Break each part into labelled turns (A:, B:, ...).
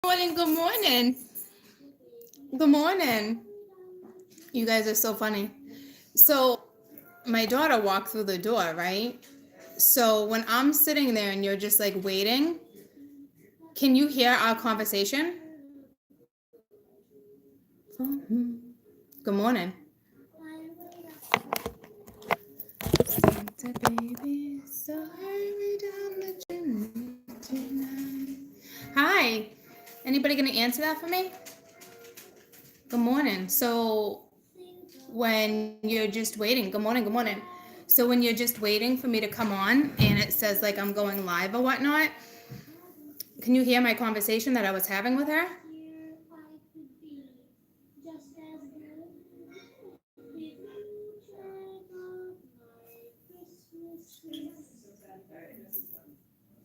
A: Morning, good morning. Good morning. You guys are so funny. So, my daughter walked through the door, right? So, when I'm sitting there and you're just like waiting, can you hear our conversation? Good morning. Santa baby, so hurry down the chimney tonight. Hi. Anybody gonna answer that for me? Good morning. So, when you're just waiting, good morning, good morning. So when you're just waiting for me to come on and it says like I'm going live or whatnot, can you hear my conversation that I was having with her?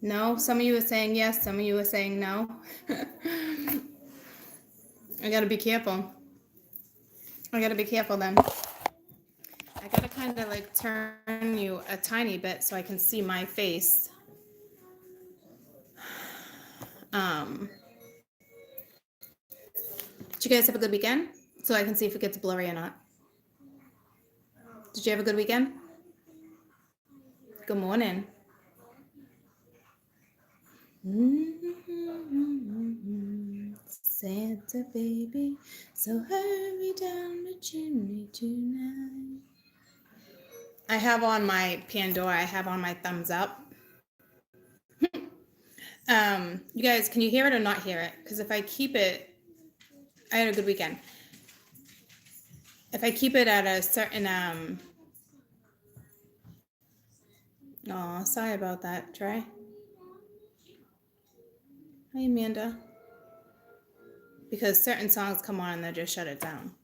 A: No? Some of you are saying yes, some of you are saying no. I gotta be careful. I gotta be careful then. I gotta kind of like turn you a tiny bit so I can see my face. Did you guys have a good weekend? So I can see if it gets blurry or not. Did you have a good weekend? Good morning. Santa baby, so hurry down the chimney tonight. I have on my Pandora, I have on my thumbs up. You guys, can you hear it or not hear it? Because if I keep it, I had a good weekend. If I keep it at a certain, oh, sorry about that, Trey. Hi, Amanda. Because certain songs come on and they just shut it down.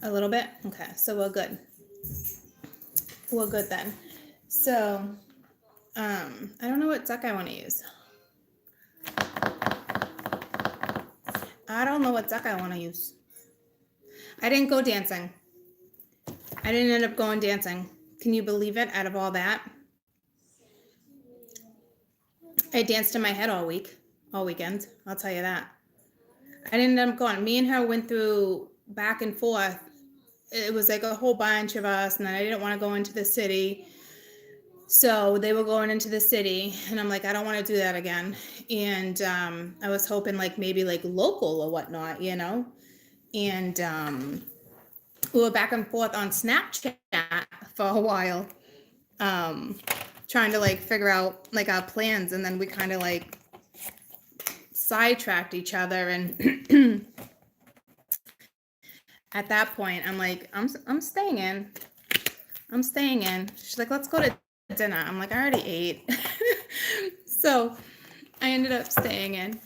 A: A little bit? Okay, so we're good. We're good then. So, I don't know what duck I want to use. I don't know what duck I want to use. I didn't go dancing. I didn't end up going dancing. Can you believe it? Out of all that, I danced in my head all weekend. I'll tell you that. I didn't end up going. Me and her went through back and forth. It was like a whole bunch of us, and then I didn't want to go into the city. So they were going into the city, and I'm like, I don't want to do that again. And I was hoping like maybe like local or whatnot, you know. And we were back and forth on Snapchat for a while, trying to like figure out like our plans, and then we kind of like sidetracked each other. And at that point, I'm like, I'm staying in. I'm staying in. She's like, let's go to dinner. I'm like, I already ate. So I ended up staying in.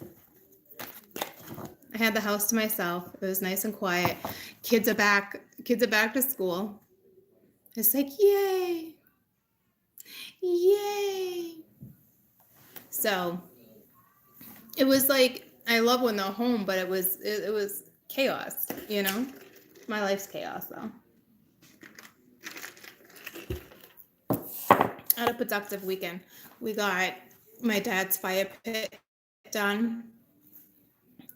A: I had the house to myself. It was nice and quiet. Kids are back. Kids are back to school. It's like, yay. Yay. So it was like, I love when they're home, but it was chaos, you know? My life's chaos though. I had a productive weekend. We got my dad's fire pit done.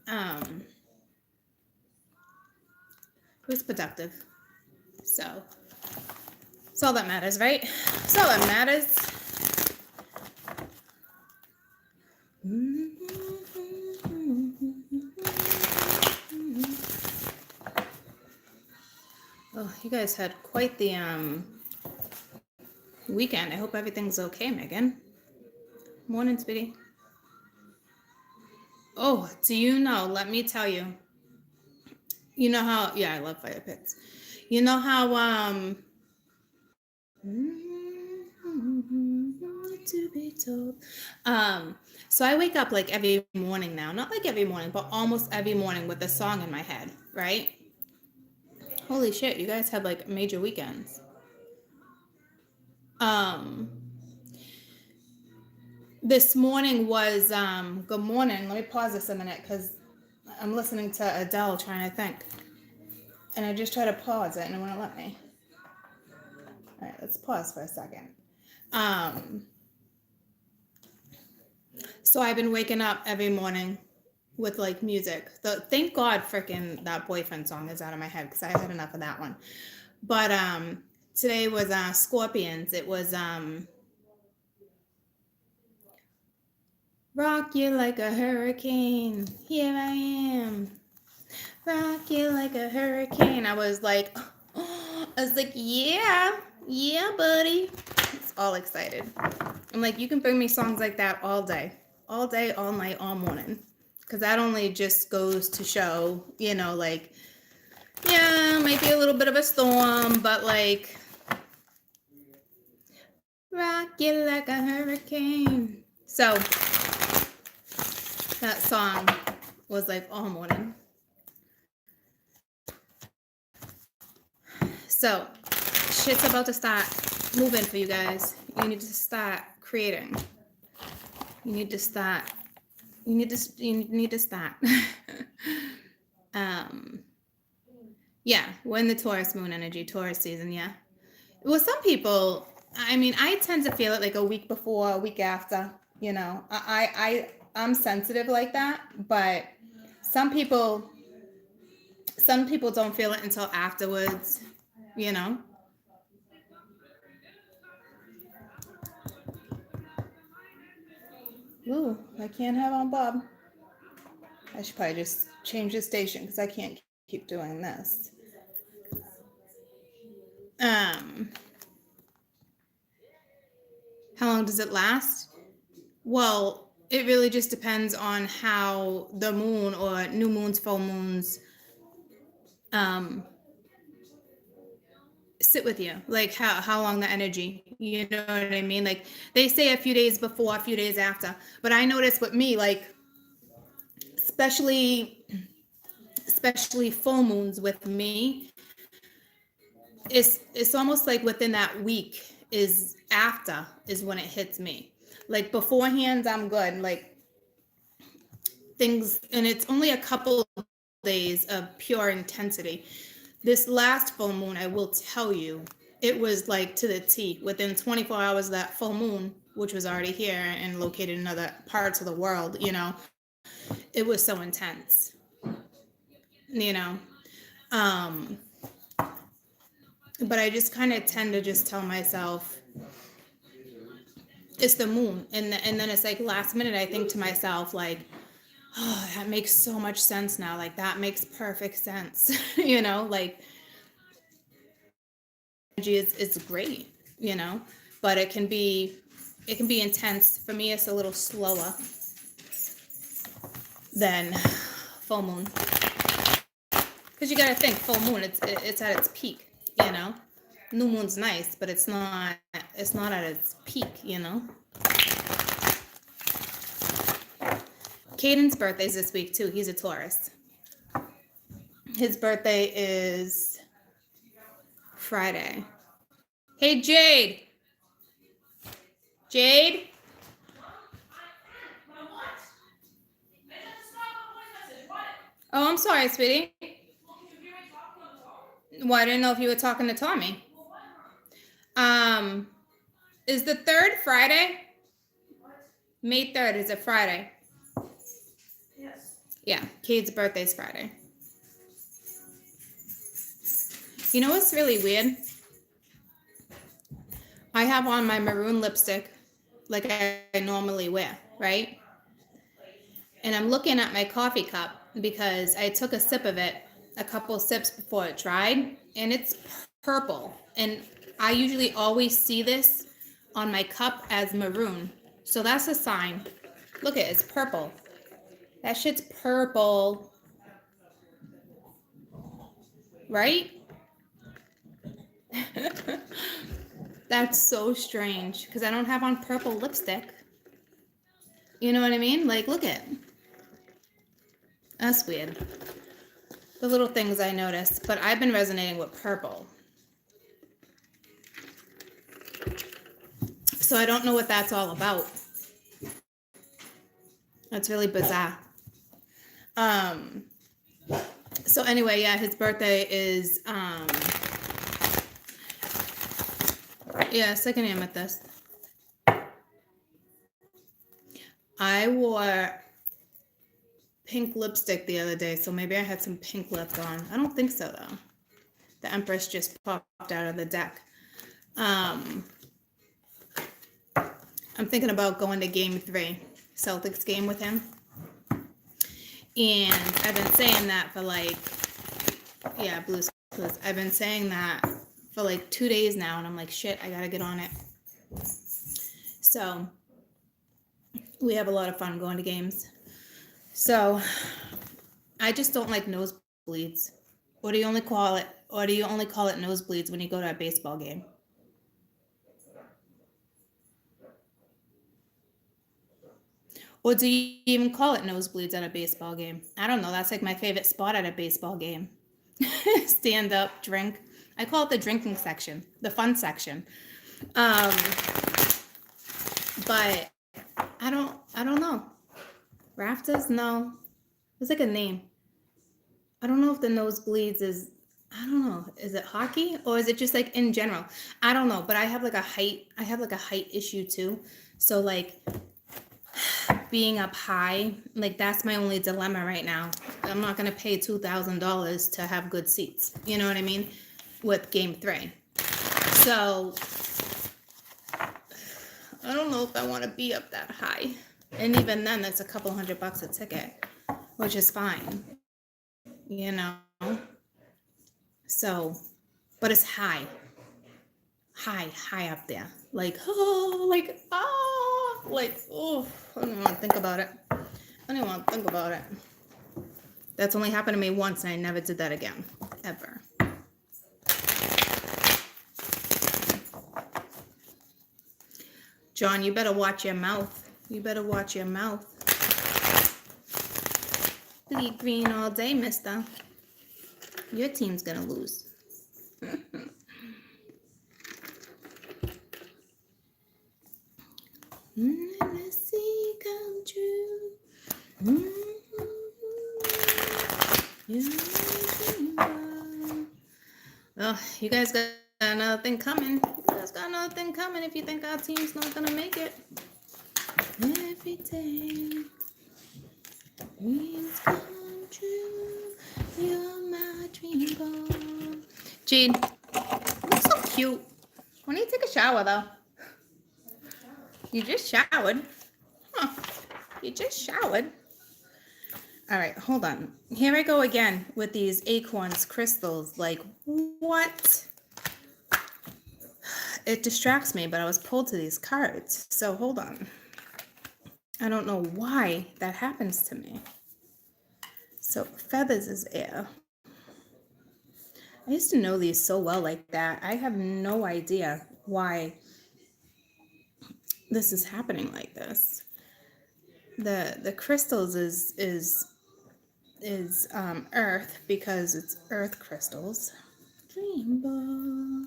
A: It was productive. So it's all that matters, right? It's all that matters. Oh, you guys had quite the weekend. I hope everything's okay, Megan. Morning, sweetie. Oh, do you know? Let me tell you. You know how? Yeah, I love fire pits. You know how? To be told. So I wake up like every morning now. Not like every morning, but almost every morning with a song in my head, right? Holy shit, you guys had like major weekends. This morning was good morning. Let me pause this a minute because I'm listening to Adele trying to think. And I just tried to pause it and it wouldn't let me. All right, let's pause for a second. So I've been waking up every morning with like music. Thank God freaking that boyfriend song is out of my head because I had enough of that one. But today was Scorpions. It was rock you like a hurricane. Here I am. Rock you like a hurricane. I was like, yeah, buddy. It's all excited. I'm like, you can bring me songs like that all day, all night, all morning. Because that only just goes to show, like, yeah, might be a little bit of a storm, but like, rock you like a hurricane. So that song was like all morning. So shit's about to start moving for you guys. You need to start creating. You need to start. Yeah, we're in the Taurus moon energy, Taurus season, yeah. Well, some people, I mean, I tend to feel it like a week before, a week after, I'm sensitive like that, but some people don't feel it until afterwards, Ooh, I can't have on Bob. I should probably just change the station because I can't keep doing this. How long does it last? Well, it really just depends on how the moon or new moons, full moons, sit with you, like how long the energy, you know what I mean? Like they say a few days before, a few days after, but I notice with me, like especially full moons with me, it's almost like within that week is when it hits me. Like beforehand I'm good, like things, and it's only a couple days of pure intensity. This last full moon, I will tell you, it was like to the T. Within 24 hours of that full moon, which was already here and located in other parts of the world, it was so intense, but I just kind of tend to just tell myself it's the moon, and then it's like last minute I think to myself like, oh, that makes so much sense now, like that makes perfect sense. Like energy is great, but it can be intense. For me, it's a little slower than full moon, because you got to think full moon, it's at its peak, new moon's nice, but it's not at its peak. Caden's birthday's this week too. He's a Taurus. His birthday is Friday. Hey, Jade. Oh, I'm sorry, sweetie. Well, I didn't know if you were talking to Tommy. Is the 3rd Friday? May 3rd is a Friday. Yes. Yeah, Cade's birthday's Friday. You know what's really weird? I have on my maroon lipstick like I normally wear, right? And I'm looking at my coffee cup because I took a sip of it, a couple sips before it dried, and it's purple. And I usually always see this on my cup as maroon. So that's a sign. Look at it, it's purple. That shit's purple. Right? That's so strange because I don't have on purple lipstick. You know what I mean? Like, look at it. That's weird. The little things I notice, but I've been resonating with purple. So I don't know what that's all about. That's really bizarre. So anyway, yeah, his birthday is, 2nd amethyst. I wore pink lipstick the other day, so maybe I had some pink lip on. I don't think so, though. The Empress just popped out of the deck. I'm thinking about going to game 3, Celtics game with him. And I've been saying that for like, yeah, Blues. I've been saying that for like 2 days now, and I'm like, shit, I gotta get on it. So we have a lot of fun going to games. So I just don't like nosebleeds. Or do you only call it nosebleeds when you go to a baseball game? Or do you even call it nosebleeds at a baseball game? I don't know. That's like my favorite spot at a baseball game. Stand up, drink. I call it the drinking section, the fun section. But I don't know. Rafters? No. There's like a name. I don't know if the nosebleeds is, I don't know. Is it hockey or is it just like in general? I don't know, but I have like a height issue too. So like being up high, like that's my only dilemma right now. I'm not going to pay $2,000 to have good seats. You know what I mean? With game 3. So I don't know if I want to be up that high. And even then, that's a couple $100 a ticket, which is fine. You know? So, but it's high up there. Like, oh, I don't want to think about it. That's only happened to me once, and I never did that again, ever. John, you better watch your mouth. Bleed green all day, mister. Your team's gonna lose. See come true. Oh, you guys got another thing coming. If you think our team's not gonna make it. Every day, dreams come true. You're my dream girl. Jade, you look so cute. When do you take a shower, though? You just showered. Huh. You just showered. All right, hold on. Here I go again with these acorns crystals. Like, what? It distracts me, but I was pulled to these cards. So hold on. I don't know why that happens to me. So feathers is air. I used to know these so well like that. I have no idea why this is happening like this. The crystals is earth because it's earth crystals. Dreamball.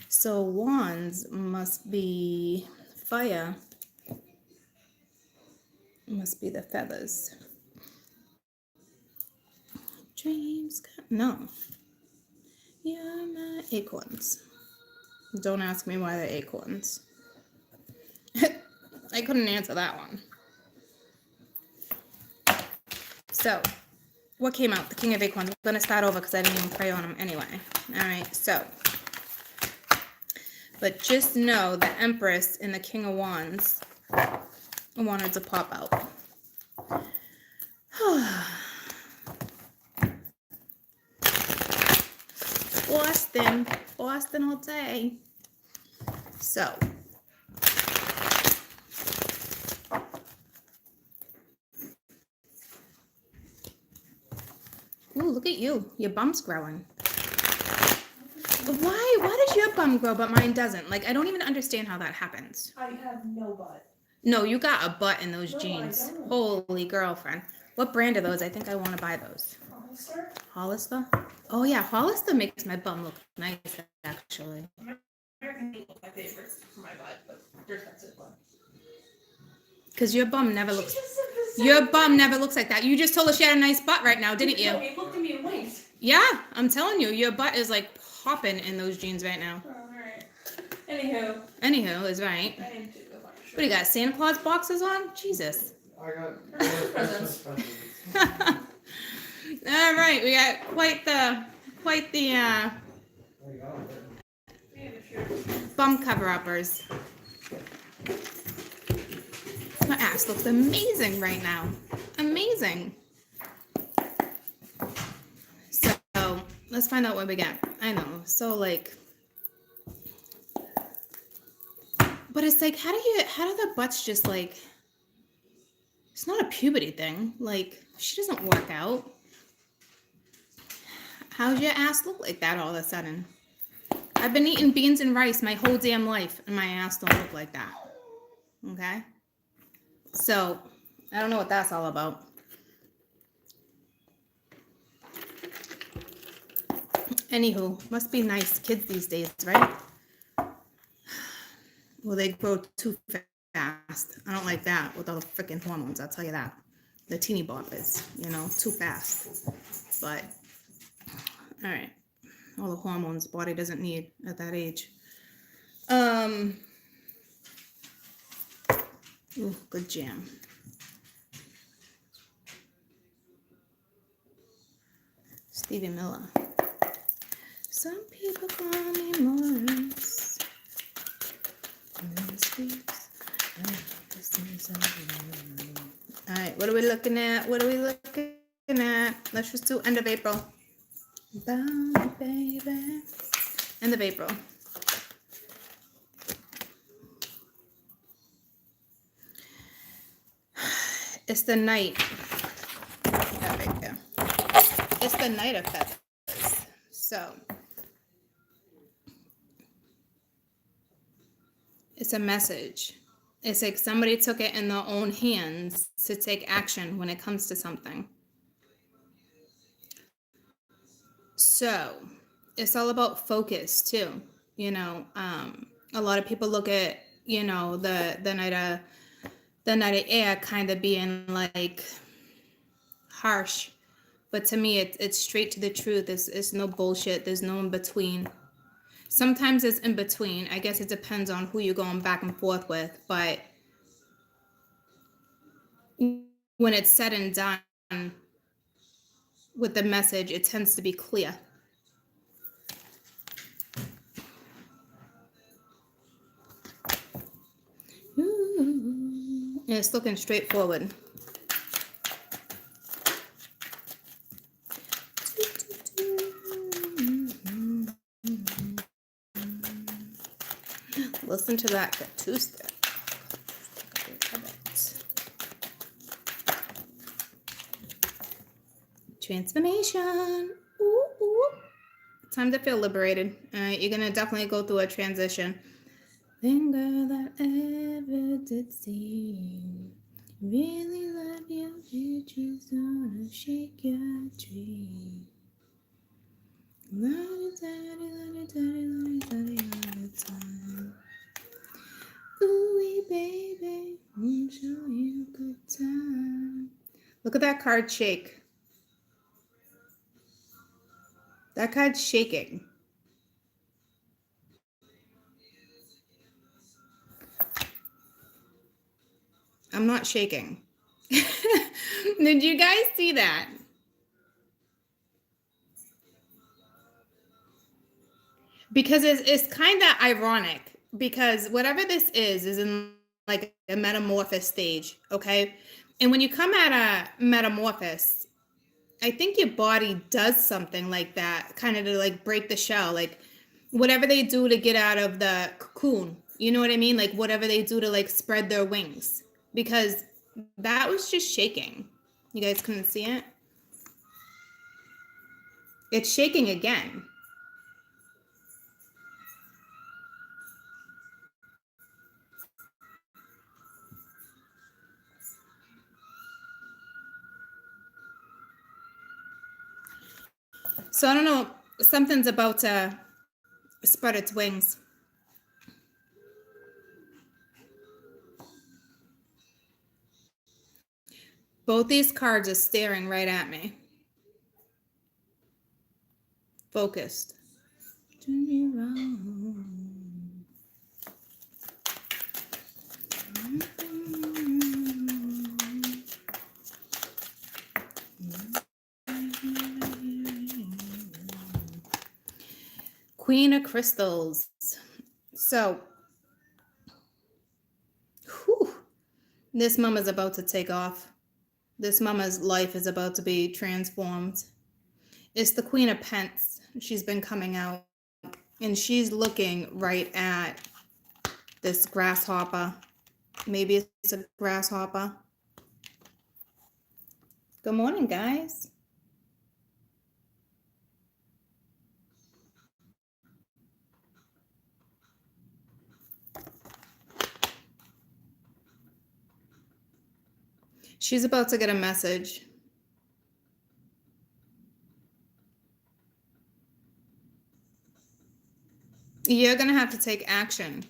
A: So wands must be fire. Must be the feathers. Dreams, no. Yeah, my acorns. Don't ask me why they're acorns. I couldn't answer that one. So, what came out? The King of Acorns. I'm going to start over because I didn't even pray on them anyway. All right, so. But just know the Empress and the King of Wands wanted to pop out. Boston all day. So. Ooh, look at you. Your bum's growing. Why? Why does your bum grow but mine doesn't? Like, I don't even understand how that happens.
B: I have no butt.
A: No, you got a butt in those jeans. Holy girlfriend. What brand are those? I think I want to buy those.
B: Hollister?
A: Hollister? Oh, yeah. Hollister makes my bum look nice, actually.
B: American Eagle, my favorite for my butt, but they're expensive.
A: Because your bum never looks... Your bum never looks like that. You just told us she had a nice butt right now, didn't you?
B: No, he looked at me and winked.
A: Yeah, I'm telling you. Your butt is like popping in those jeans right now.
B: Oh, alright. Anywho
A: Is right.
B: I need to go find a shirt.
A: What do you got? Santa Claus boxes on? Jesus.
C: I got
B: Christmas
C: Christmas
B: presents.
C: presents.
A: All right, we got quite the
C: There you go.
A: bum cover-uppers. My ass looks amazing right now. Amazing. So let's find out what we got. I know. So like, but it's like, how do the butts just like, it's not a puberty thing. Like, she doesn't work out. How's your ass look like that all of a sudden? I've been eating beans and rice my whole damn life, and my ass don't look like that. Okay? So, I don't know what that's all about. Anywho, must be nice kids these days, right? Well, they grow too fast. I don't like that with all the freaking hormones, I'll tell you that. The teeny boppers, too fast. But, all right. All the hormones the body doesn't need at that age. Ooh, good jam. Stevie Miller. Some people call me Morris. All right, what are we looking at? Let's just do end of April. Bye, baby. End of April. It's the night. Yeah, right there. It's the night of feathers. So it's a message. It's like somebody took it in their own hands to take action when it comes to something. So it's all about focus too. A lot of people look at, the night of air kind of being like harsh. But to me, it's straight to the truth. It's no bullshit. There's no in between. Sometimes it's in between. I guess it depends on who you're going back and forth with. But when it's said and done with the message, it tends to be clear. And it's looking straightforward. Listen to that two-step. Transformation. Ooh, ooh. Time to feel liberated. You're going to definitely go through a transition. Then girl that ever did see. Really love your pictures, gonna shake your tree. Daddy, all the time. Ooh, baby, won't show you good time. Look at that card shake. That card's shaking. I'm not shaking. Did you guys see that? Because it's kind of ironic because whatever this is in like a metamorphosis stage, okay? And when you come at a metamorphosis, I think your body does something like that, kind of to like break the shell, like whatever they do to get out of the cocoon. You know what I mean? Like whatever they do to like spread their wings. Because that was just shaking. You guys couldn't see it? It's shaking again. So I don't know, something's about to spread its wings. Both these cards are staring right at me. Focused. Turn me around. Queen of Crystals. So, whew, this mama's about to take off. This mama's life is about to be transformed. It's the Queen of Pence. She's been coming out, and she's looking right at this grasshopper. Maybe it's a grasshopper. Good morning, guys. She's about to get a message. You're going to have to take action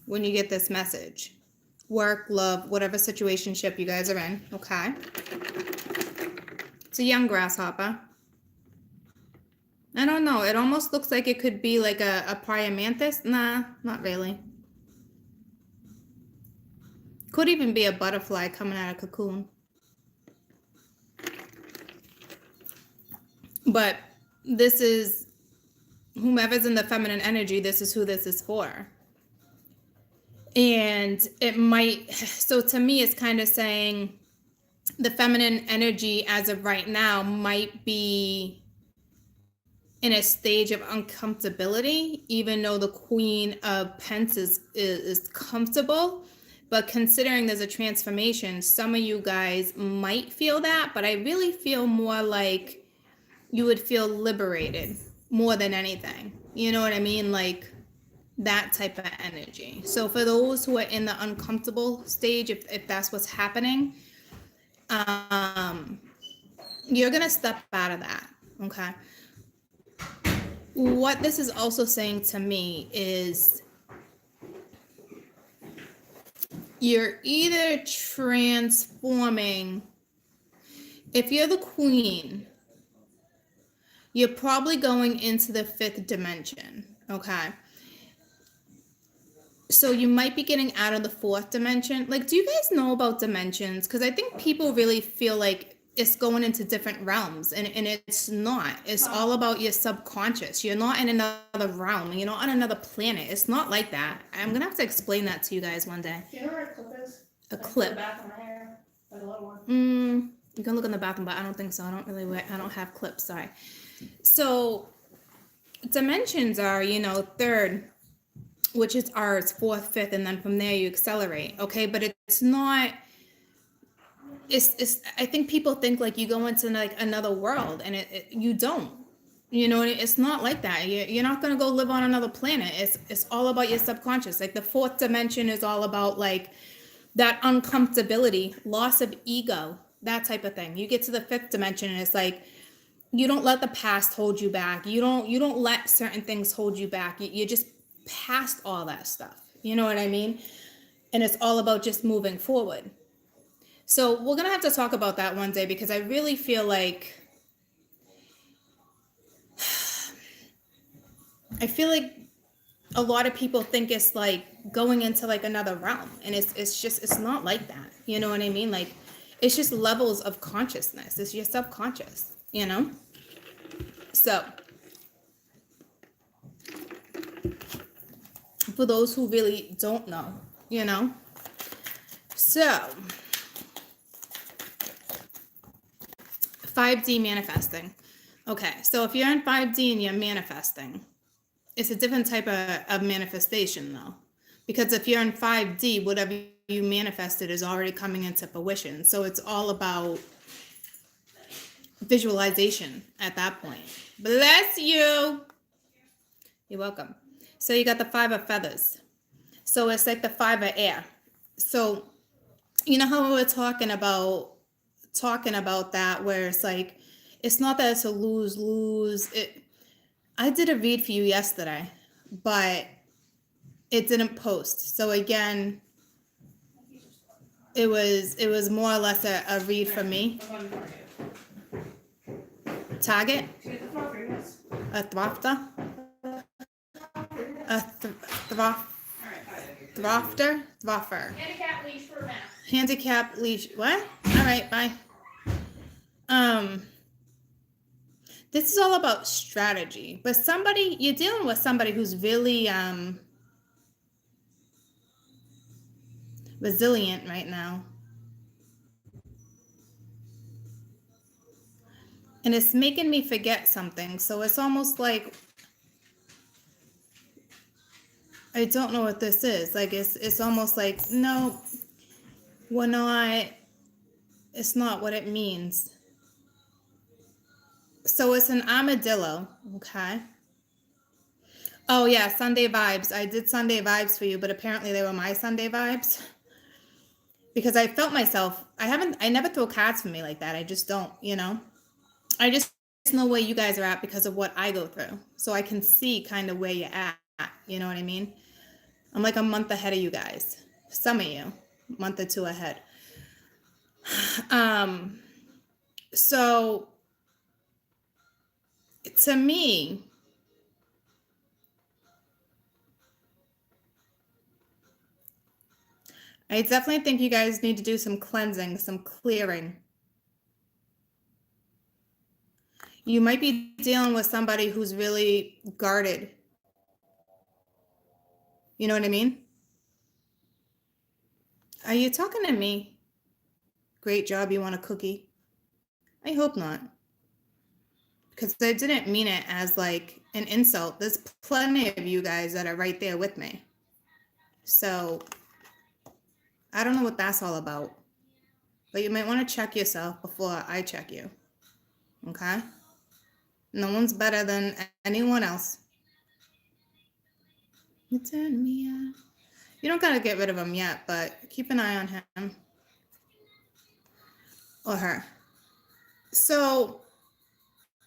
A: when you get this message. Work, love, whatever situationship you guys are in, okay? It's a young grasshopper. I don't know. It almost looks like it could be like a prior mantis. Nah, not really. Could even be a butterfly coming out of cocoon. But this is whomever's in the feminine energy, this is who this is for. And it might, so to me, it's kind of saying the feminine energy as of right now might be in a stage of uncomfortability, even though the Queen of Pence is comfortable. But considering there's a transformation, some of you guys might feel that, but I really feel more like you would feel liberated more than anything. You know what I mean? Like that type of energy. So for those who are in the uncomfortable stage, if that's what's happening, you're going to step out of that. Okay. What this is also saying to me is you're either transforming, if you're the queen, you're probably going into the 5th dimension, okay? So you might be getting out of the 4th dimension. Like, do you guys know about dimensions? Because I think people really feel like it's going into different realms, and it's not. It's all about your subconscious. You're not in another realm. You're not on another planet. It's not like that. I'm going to have to explain that to you guys one day.
B: Do you know where a clip is?
A: A
B: Like
A: clip.
B: The back of my hair. Like a little one.
A: You can look in the bathroom, but I don't think so. I don't have clips, sorry. So dimensions are, 3rd, which is ours, 4th, 5th, and then from there you accelerate, okay? But it's not, it's I think people think like you go into like another world, and you don't. It's not like that. You're not going to go live on another planet. It's all about your subconscious. Like the 4th dimension is all about like that uncomfortability, loss of ego, that type of thing. You get to the 5th dimension, and it's like you don't let the past hold you back. You don't let certain things hold you back. You're just past all that stuff. You know what I mean? And it's all about just moving forward. So we're going to have to talk about that one day, because I really feel like a lot of people think it's like going into like another realm, and it's not like that. You know what I mean? Like it's just levels of consciousness. It's your subconscious, So for those who really don't know, So 5D manifesting. Okay, so if you're in 5D and you're manifesting, it's a different type of manifestation though. Because if you're in 5D, whatever you manifested is already coming into fruition. So it's all about visualization at that point. Bless you. You're welcome. So you got the 5 of feathers. So it's like the 5 of air. So you know how we were talking about that, where it's like, it's not that it's a lose. I did a read for you yesterday, but it didn't post. So again, it was more or less a read for me. Target? A throfter? A throfter? Throffer.
B: Handicap leash for a map.
A: Handicap leash. What? All right, bye. This is all about strategy, but you're dealing with somebody who's really resilient right now. And it's making me forget something. So it's almost like I don't know what this is. Like it's almost like, no, we're not, it's not what it means. So it's an armadillo, okay? Oh yeah, Sunday vibes. I did Sunday vibes for you, but apparently they were my Sunday vibes. Because I felt myself, I never throw cards for me like that. I just don't, you know? I just know where you guys are at because of what I go through. So I can see kind of where you're at. You know what I mean? I'm like a month ahead of you guys. Some of you, a month or two ahead. So to me, I definitely think you guys need to do some cleansing, some clearing. You might be dealing with somebody who's really guarded. You know what I mean? Are you talking to me? Great job, you want a cookie? I hope not. Because I didn't mean it as like an insult. There's plenty of you guys that are right there with me. So I don't know what that's all about. But you might want to check yourself before I check you. Okay? No one's better than anyone else. You turn me on. You don't gotta get rid of him yet, but keep an eye on him. Or her. So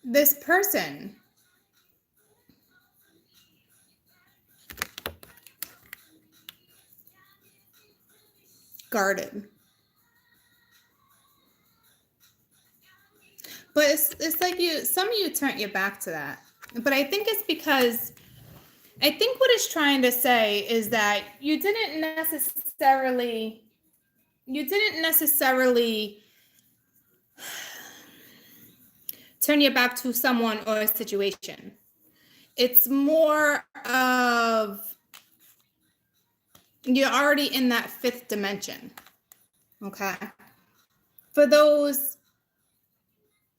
A: this person guarded. But it's like some of you turned your back to that. But I think it's because I think what it's trying to say is that you didn't necessarily turn your back to someone or a situation. It's more of you're already in that fifth dimension. Okay. For those,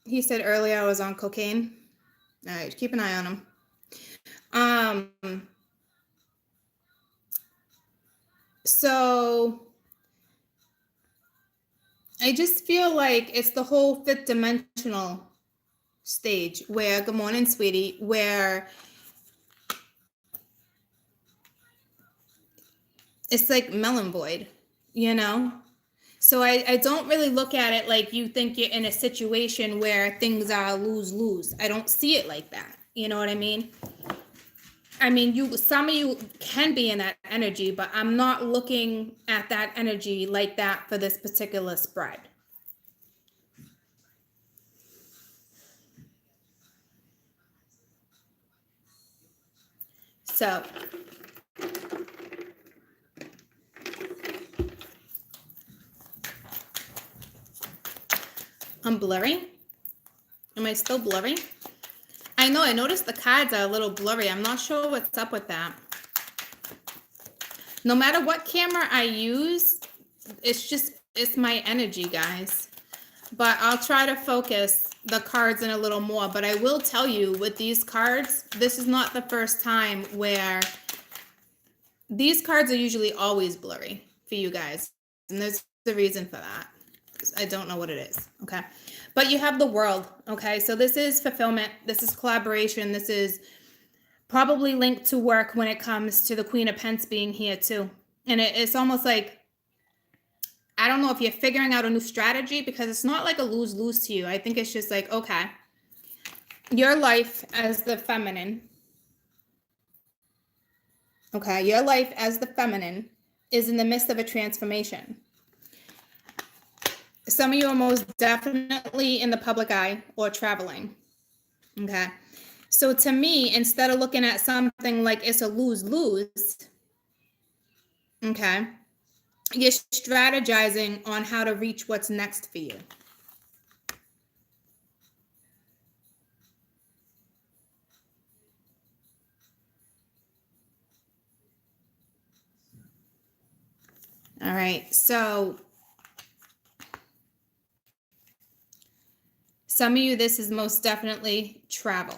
A: he said earlier I was on cocaine. All right, keep an eye on him. So I just feel like it's the whole fifth dimensional stage where, good morning, sweetie, where it's like melon void, you know? So I don't really look at it like you think you're in a situation where things are lose-lose. I don't see it like that. You know what I mean? I mean, some of you can be in that energy, but I'm not looking at that energy like that for this particular spread. So I'm blurry. Am I still blurry? I know, I noticed the cards are a little blurry. I'm not sure what's up with that. No matter what camera I use, it's my energy, guys. But I'll try to focus the cards in a little more. But I will tell you, with these cards, this is not the first time where these cards are usually always blurry for you guys. And there's a reason for that. I don't know what it is, okay? But you have the world, okay? So this is fulfillment. This is collaboration. This is probably linked to work when it comes to the Queen of Pentacles being here too. And it's almost like, I don't know if you're figuring out a new strategy, because it's not like a lose-lose to you. I think it's just like, okay, your life as the feminine, okay, your life as the feminine is in the midst of a transformation. Some of you are most definitely in the public eye or traveling, okay? So to me, instead of looking at something like it's a lose-lose, okay, you're strategizing on how to reach what's next for you. All right. So some of you, this is most definitely travel.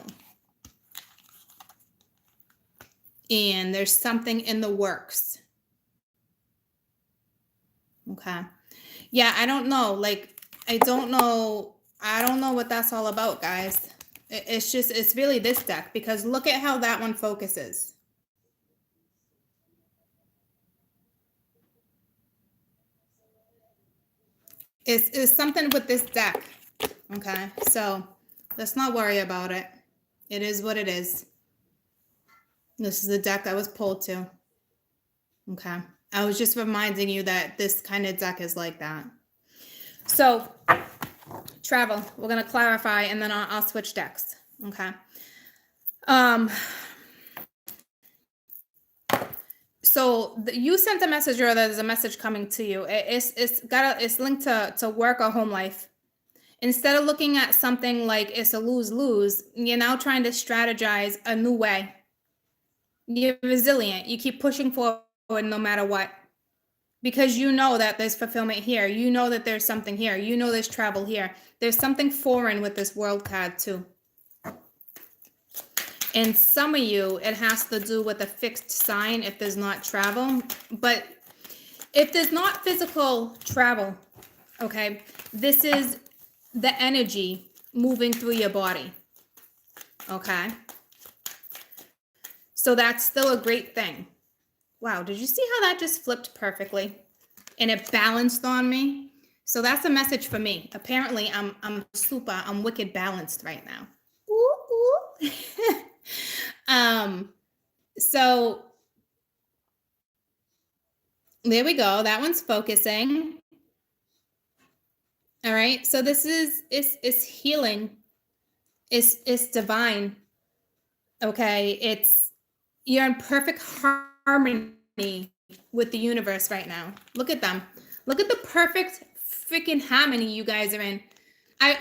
A: And there's something in the works. Okay. Yeah, I don't know. Like, I don't know what that's all about, guys. It's just, it's really this deck, because look at how that one focuses. It's something with this deck. Okay. So let's not worry about it. It is what it is. This is the deck I was pulled to. Okay. I was just reminding you that this kind of deck is like that. So travel, we're going to clarify, and then I'll switch decks. Okay. So you sent a message, or there's a message coming to you. It's linked to work or home life. Instead of looking at something like it's a lose-lose, you're now trying to strategize a new way. You're resilient. You keep pushing forward no matter what, because you know that there's fulfillment here. You know that there's something here. You know there's travel here. There's something foreign with this world card too. And some of you, it has to do with a fixed sign if there's not travel. But if there's not physical travel, okay, this is the energy moving through your body. Okay. So that's still a great thing. Wow, did you see how that just flipped perfectly? And it balanced on me. So that's a message for me. Apparently, I'm wicked balanced right now. Ooh, ooh. So there we go. That one's focusing. All right. So this is it's healing. It's divine. Okay. You're in perfect harmony with the universe right now. Look at them. Look at the perfect freaking harmony you guys are in.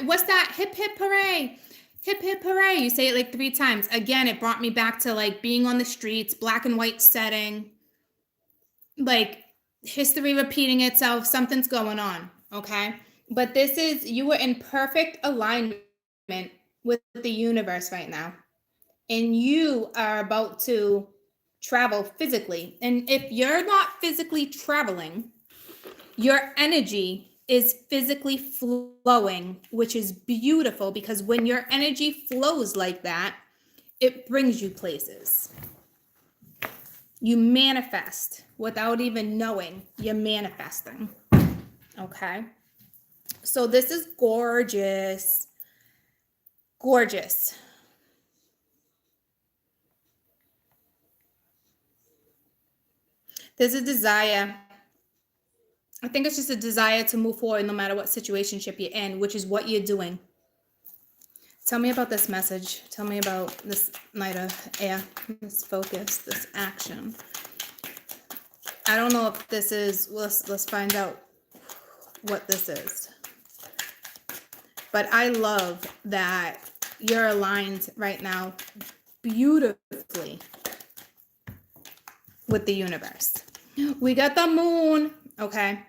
A: What's that? Hip hip hooray. Hip hip hooray. You say it like 3 times. Again, it brought me back to like being on the streets, black and white setting, like history repeating itself. Something's going on. Okay. But you were in perfect alignment with the universe right now. And you are about to travel physically. And if you're not physically traveling, your energy is physically flowing, which is beautiful, because when your energy flows like that, it brings you places. You manifest without even knowing you're manifesting. Okay. So this is gorgeous. Gorgeous. There's a desire. I think it's just a desire to move forward no matter what situationship you're in, which is what you're doing. Tell me about this message. Tell me about this Knight of Air, this focus, this action. I don't know if this is, let's find out what this is. But I love that you're aligned right now beautifully with the universe. We got the moon. Okay.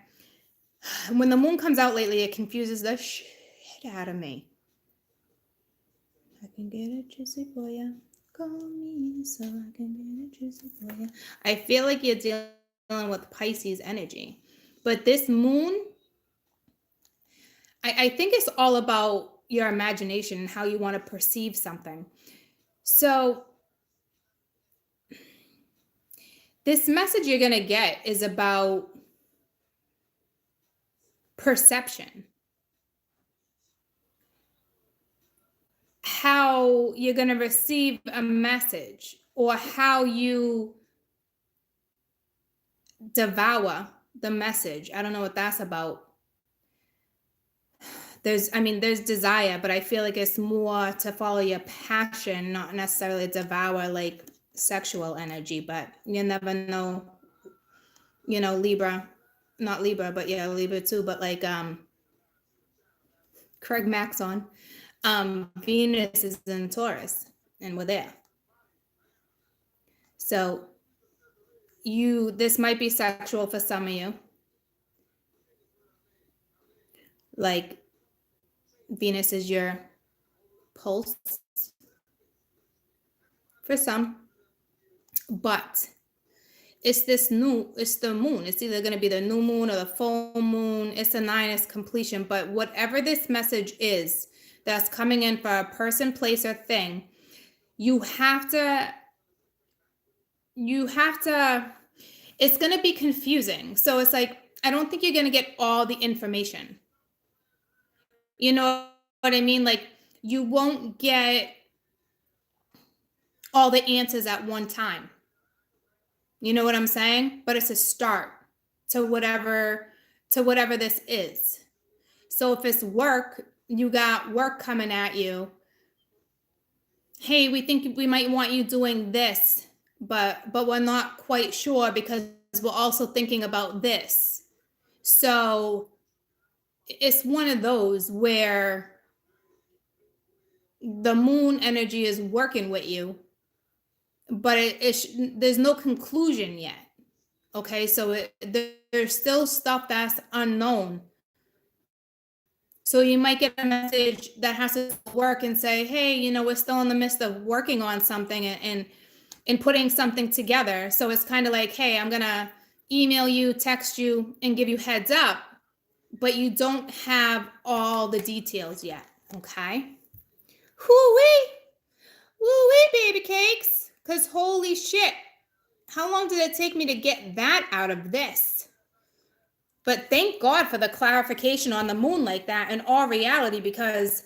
A: When the moon comes out lately, it confuses the shit out of me. I can get a juicy for ya. Call me so I can get a juicy for ya. I feel like you're dealing with Pisces energy. But this moon, I think it's all about your imagination and how you want to perceive something. So this message you're going to get is about perception. How you're going to receive a message, or how you devour the message. I don't know what that's about. There's desire, but I feel like it's more to follow your passion, not necessarily devour like sexual energy, but you never know. You know, Libra, not Libra, but yeah, Libra too, but like Craig Maxon, Venus is in Taurus, and we're there. So this might be sexual for some of you. Like Venus is your pulse for some, but it's the moon. It's either going to be the new moon or the full moon. It's a 9 is completion, but whatever this message is that's coming in for a person, place, or thing, you have to, it's going to be confusing. So it's like, I don't think you're going to get all the information. You know what I mean? Like, you won't get all the answers at one time. You know what I'm saying? But it's a start to whatever this is. So if it's work, you got work coming at you. Hey, we think we might want you doing this, but we're not quite sure because we're also thinking about this. So it's one of those where the moon energy is working with you, but there's no conclusion yet. Okay, so there's still stuff that's unknown. So you might get a message that has to work and say, hey, you know, we're still in the midst of working on something and putting something together. So it's kind of like, hey, I'm going to email you, text you, and give you heads up, but you don't have all the details yet. Okay. Woo-wee, baby cakes. Because holy shit, how long did it take me to get that out of this? But thank God for the clarification on the moon like that in all reality, because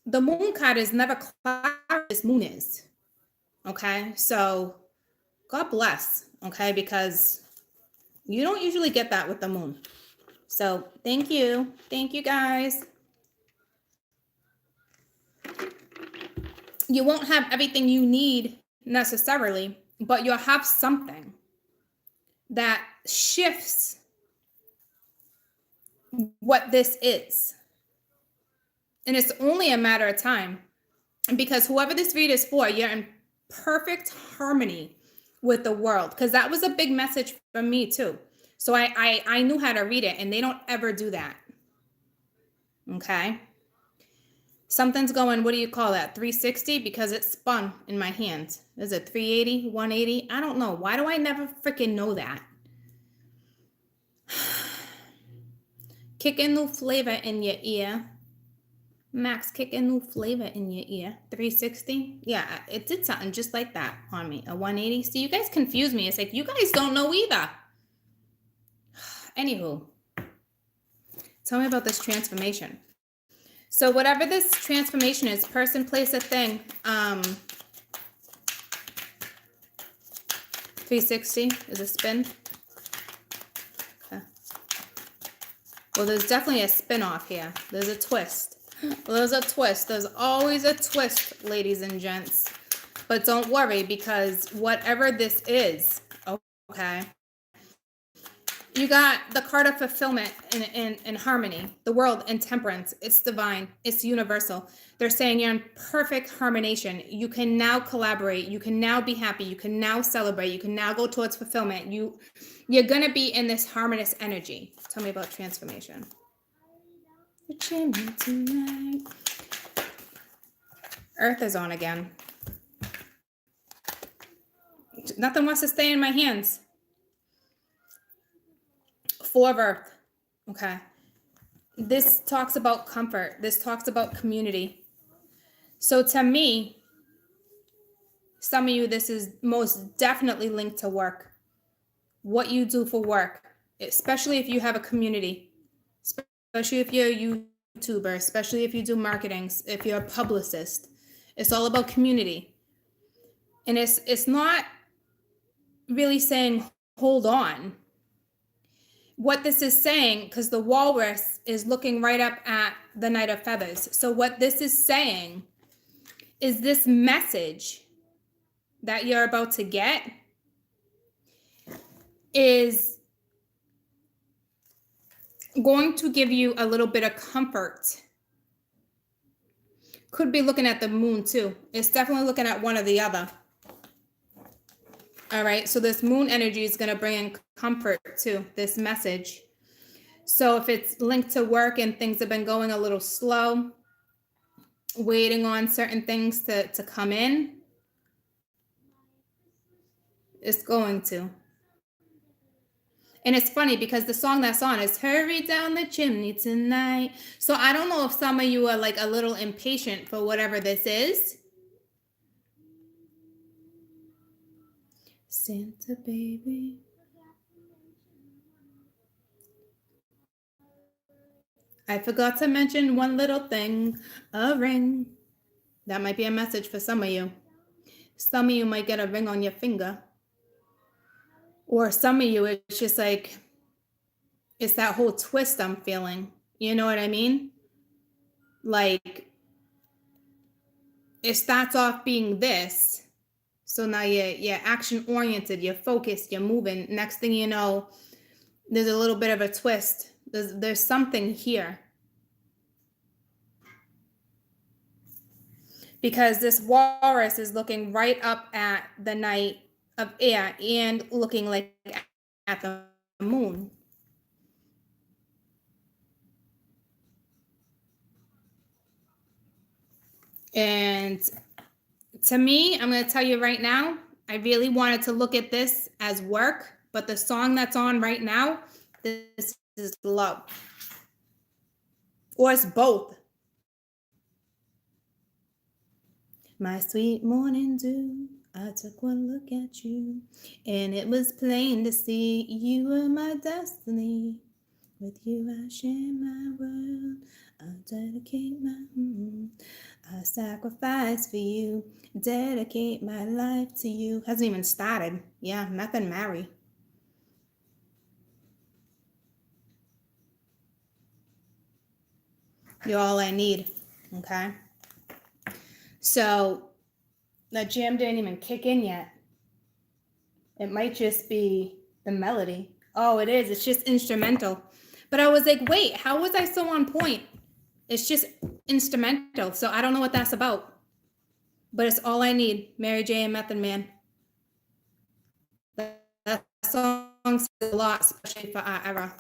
A: the moon card is never clear this moon is. Okay, so God bless. Okay, because you don't usually get that with the moon. So thank you guys. You won't have everything you need necessarily, but you'll have something that shifts what this is. And it's only a matter of time, because whoever this read is for, you're in perfect harmony with the world, because that was a big message for me too. So I knew how to read it, and they don't ever do that. Okay. Something's going, what do you call that? 360, because it spun in my hand. Is it 380, 180? I don't know. Why do I never freaking know that? Kick a new flavor in your ear. Max, kick a new flavor in your ear. 360? Yeah, it did something just like that on me. A 180? See, you guys confuse me. It's like, you guys don't know either. Anywho, tell me about this transformation. So whatever this transformation is, person, place, a thing, 360 is a spin. Okay. Well, there's definitely a spin off here. There's a twist. Well, there's a twist. There's always a twist, ladies and gents. But don't worry, because whatever this is, okay, you got the card of fulfillment in harmony, the world and temperance. It's divine. It's universal. They're saying you're in perfect harmonization. You can now collaborate. You can now be happy. You can now celebrate. You can now go towards fulfillment. You're going to be in this harmonious energy. Tell me about transformation. The chimney tonight. Earth is on again. Nothing wants to stay in my hands. 4 of Earth. Okay. This talks about comfort. This talks about community. So to me, some of you, this is most definitely linked to work. What you do for work, especially if you have a community, especially if you're a YouTuber, especially if you do marketing, if you're a publicist. It's all about community. And it's not really saying, hold on. What this is saying, because the walrus is looking right up at the Knight of Feathers. So what this is saying is this message that you're about to get is going to give you a little bit of comfort. Could be looking at the moon too. It's definitely looking at one or the other. All right, so this moon energy is going to bring in comfort to this message. So if it's linked to work and things have been going a little slow, waiting on certain things to come in, it's going to. And it's funny because the song that's on is Hurry Down the Chimney Tonight. So I don't know if some of you are like a little impatient for whatever this is. Santa baby. I forgot to mention one little thing, a ring. That might be a message for some of you. Some of you might get a ring on your finger. Or some of you, it's just like, it's that whole twist I'm feeling. You know what I mean? Like, it starts off being this. So now you're action oriented, you're focused, you're moving. Next thing you know, there's a little bit of a twist. There's something here. Because this walrus is looking right up at the night of air and looking like at the moon. And to me, I'm going to tell you right now, I really wanted to look at this as work, but the song that's on right now, this is love. Or it's both. My sweet morning dew, I took one look at you, and it was plain to see you were my destiny. With you I share my world, I dedicate I sacrifice for you, dedicate my life to you. Hasn't even started. Yeah, Meth and Mary. You're all I need, okay? So the jam didn't even kick in yet. It might just be the melody. Oh, it is. It's just instrumental. But I was like, wait, how was I so on point? It's just instrumental. So I don't know what that's about. But it's all I need. Mary J and Method Man. That song says a lot, especially for our era.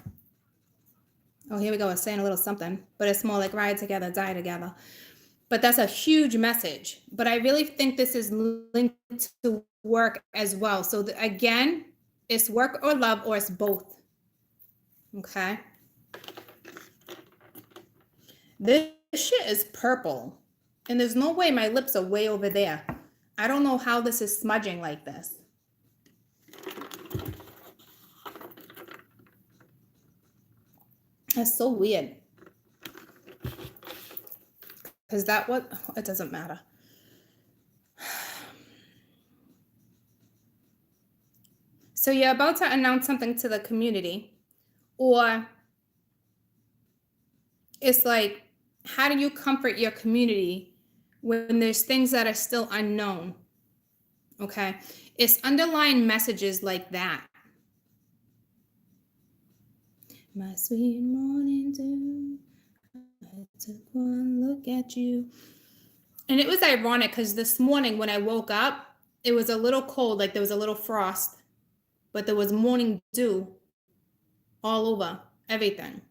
A: Oh, here we go. It's saying a little something. But it's more like ride together, die together. But that's a huge message. But I really think this is linked to work as well. So again, it's work or love, or it's both. Okay. This shit is purple. And there's no way my lips are way over there. I don't know how this is smudging like this. That's so weird. Because that what it doesn't matter. So you're about to announce something to the community, or it's like, how do you comfort your community when there's things that are still unknown? Okay. It's underlying messages like that. My sweet morning dew, I took one look at you. And it was ironic because this morning when I woke up, it was a little cold, like there was a little frost, but there was morning dew all over everything,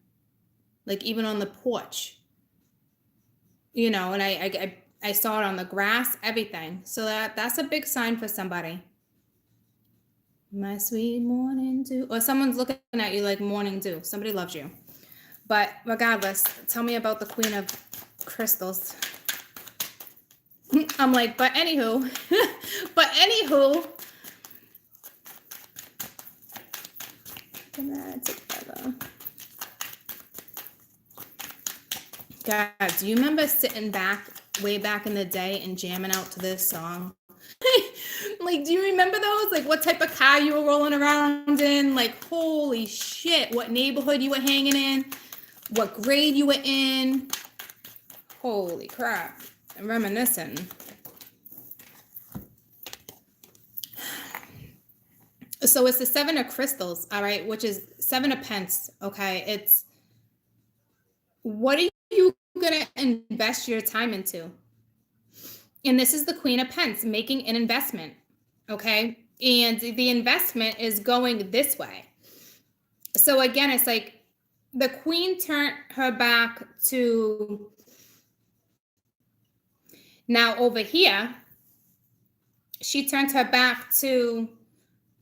A: like even on the porch, you know, and I saw it on the grass, everything. So that's a big sign for somebody. My sweet morning dew, or someone's looking at you like morning dew. Somebody loves you. But regardless, tell me about the Queen of Crystals. I'm like, but anywho, together. God, do you remember sitting back way back in the day and jamming out to this song? Like, do you remember those? Like, what type of car you were rolling around in? Like, holy shit, what neighborhood you were hanging in? What grade you were in? Holy crap. I'm reminiscing. So it's the 7 of crystals, all right, which is 7 of pence, okay? It's, what are you going to invest your time into? And this is the Queen of Pence, making an investment, okay? And the investment is going this way. So again, it's like, the queen turned her back to, now over here, she turned her back to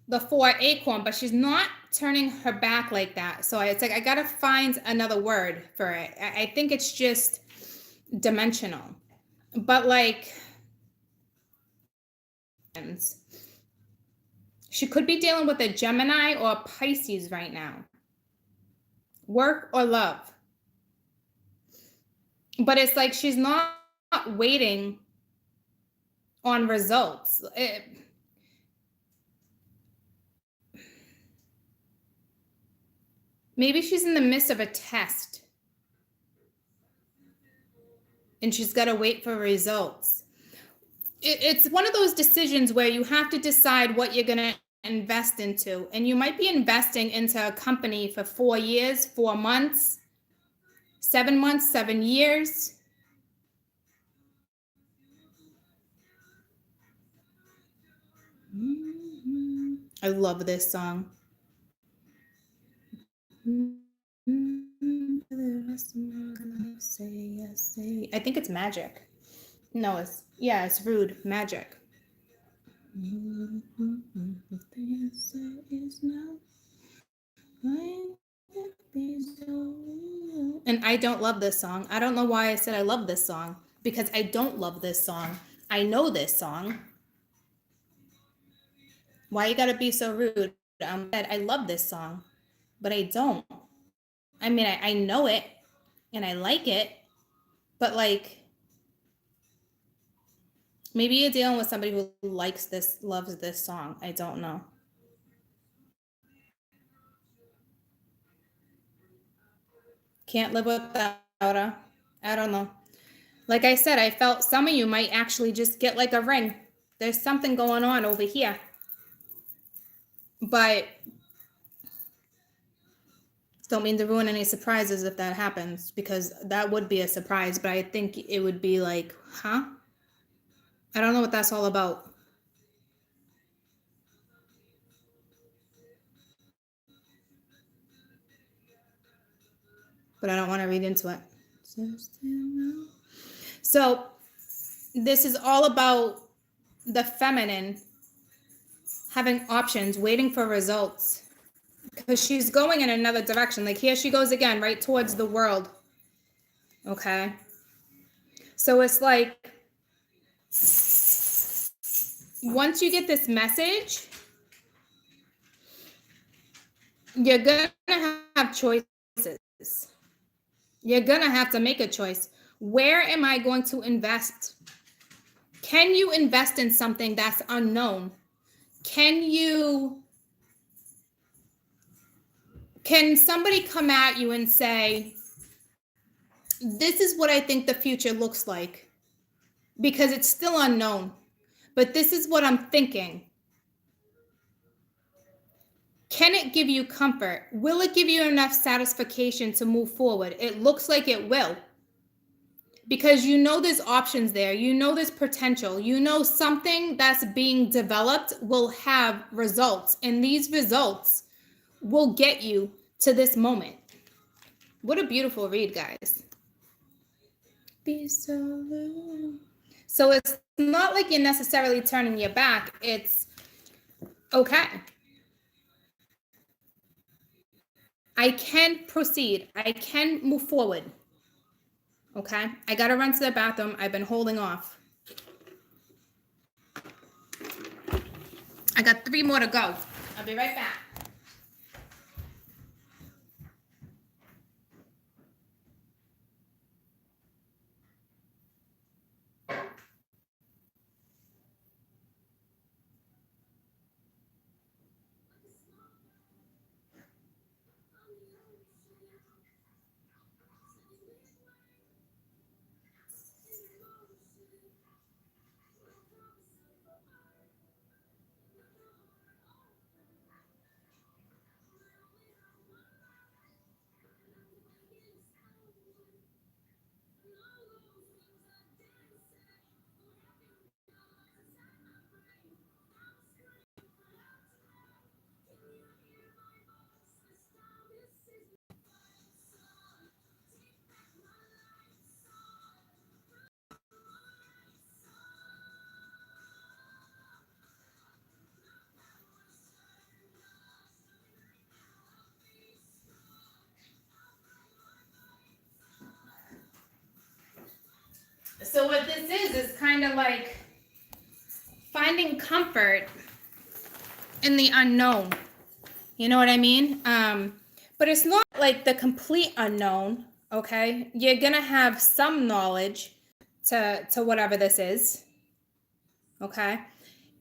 A: the 4 acorn, but she's not turning her back like that. So it's like I gotta find another word for it. I think it's just dimensional, but like she could be dealing with a Gemini or a Pisces right now, work or love. But it's like she's not waiting on results. Maybe she's in the midst of a test and she's got to wait for results. It's one of those decisions where you have to decide what you're going to invest into. And you might be investing into a company for 4 years, 4 months, 7 months, 7 years. I love this song. I think it's Magic. No, it's Rude, Magic. And I don't love this song. I don't know why I said I love this song, because I don't love this song. I know this song. Why you gotta be so rude? I love this song, but I don't. I mean, I know it and I like it, but like, maybe you're dealing with somebody who likes this, loves this song. I don't know. Can't live without her. I don't know. Like I said, I felt some of you might actually just get like a ring. There's something going on over here. But don't mean to ruin any surprises if that happens, because that would be a surprise. But I think it would be like, huh? I don't know what that's all about. But I don't want to read into it. So this is all about the feminine having options, waiting for results, because she's going in another direction. Like here she goes again, right towards the world. Okay. So it's like, once you get this message, you're going to have choices. You're going to have to make a choice. Where am I going to invest? Can you invest in something that's unknown? Can somebody come at you and say, this is what I think the future looks like? Because it's still unknown, but this is what I'm thinking. Can it give you comfort? Will it give you enough satisfaction to move forward? It looks like it will. Because you know there's options there. You know there's potential. You know something that's being developed will have results. And these results will get you to this moment. What a beautiful read, guys. Be so rude. So it's not like you're necessarily turning your back. It's okay. I can proceed. I can move forward. Okay, I gotta run to the bathroom. I've been holding off. I got 3 more to go. I'll be right back. So what this is kind of like finding comfort in the unknown. You know what I mean? But it's not like the complete unknown, okay? You're gonna have some knowledge to whatever this is, okay?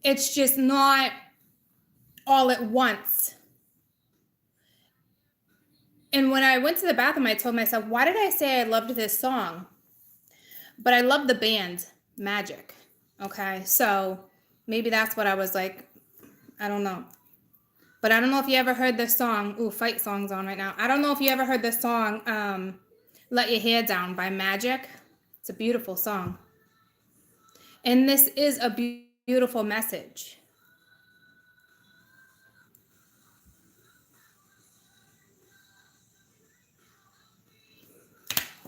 A: It's just not all at once. And when I went to the bathroom, I told myself, why did I say I loved this song? But I love the band, Magic, okay? So maybe that's what I was like, I don't know. But I don't know if you ever heard this song. Ooh, fight song's on right now. I don't know if you ever heard this song, Let Your Hair Down by Magic. It's a beautiful song. And this is a beautiful message.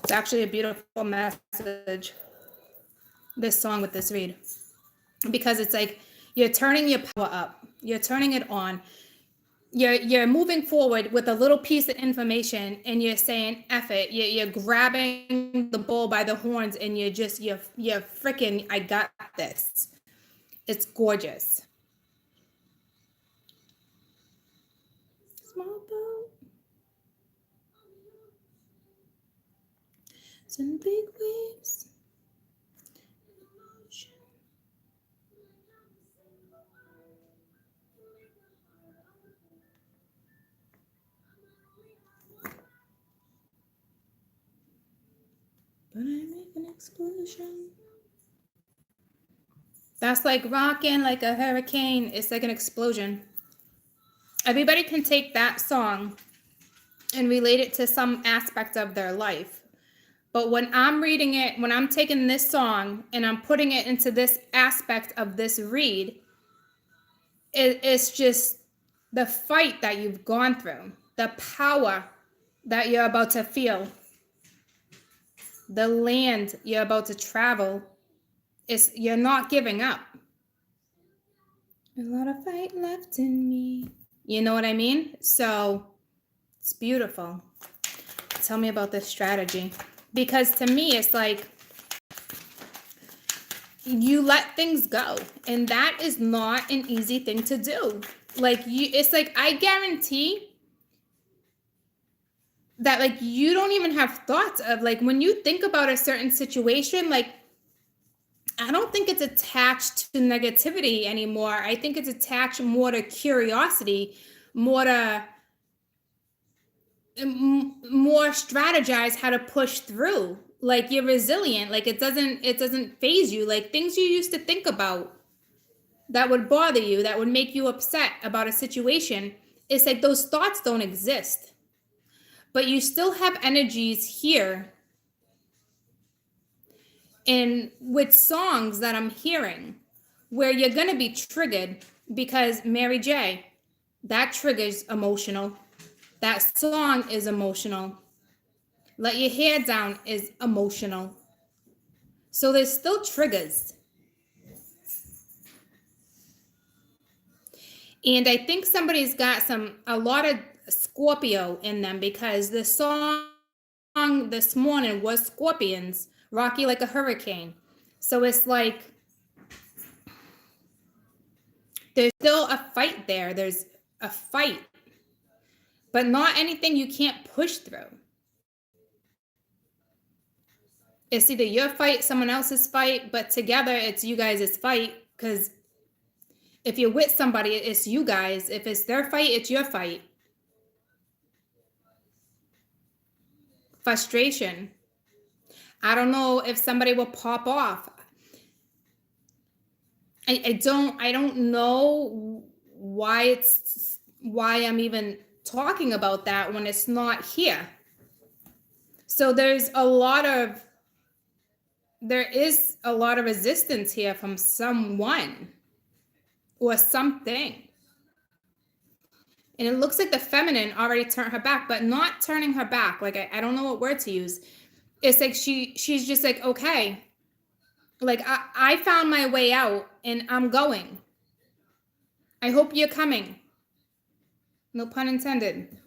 A: It's actually a beautiful message, this song with this read. Because it's like you're turning your power up. You're turning it on. You're moving forward with a little piece of information and you're saying F it. You're grabbing the bull by the horns and you're freaking, I got this. It's gorgeous. Small boat. Some big waves. But I make an explosion. That's like rocking like a hurricane. It's like an explosion. Everybody can take that song and relate it to some aspect of their life. But when I'm reading it, when I'm taking this song and I'm putting it into this aspect of this read, it's just the fight that you've gone through, the power that you're about to feel, the land you're about to travel. You're not giving up. A lot of fight left in me. You know what I mean? So it's beautiful. Tell me about this strategy. Because to me, it's like you let things go. And that is not an easy thing to do. It's like, I guarantee that like you don't even have thoughts of like when you think about a certain situation, like I don't think it's attached to negativity anymore. I think it's attached more to curiosity, more strategize how to push through. Like you're resilient. Like it doesn't phase you. Like things you used to think about that would bother you, that would make you upset about a situation. It's like those thoughts don't exist. But you still have energies here and with songs that I'm hearing where you're going to be triggered because Mary J, that triggers emotional. That song is emotional. Let Your Hair Down is emotional. So there's still triggers. And I think somebody's got a lot of Scorpio in them because the song this morning was Scorpions, Rocky Like a Hurricane. So it's like there's still a fight there. There's a fight, but not anything you can't push through. It's either your fight, someone else's fight, but together it's you guys' fight. Because if you're with somebody, it's you guys. If it's their fight, it's your fight. Frustration. I don't know if somebody will pop off. I don't know why I'm even talking about that when it's not here. So there is a lot of resistance here from someone or something. And it looks like the feminine already turned her back, but not turning her back. Like, I don't know what word to use. It's like she's just like, okay, like I found my way out and I'm going. I hope you're coming. No pun intended.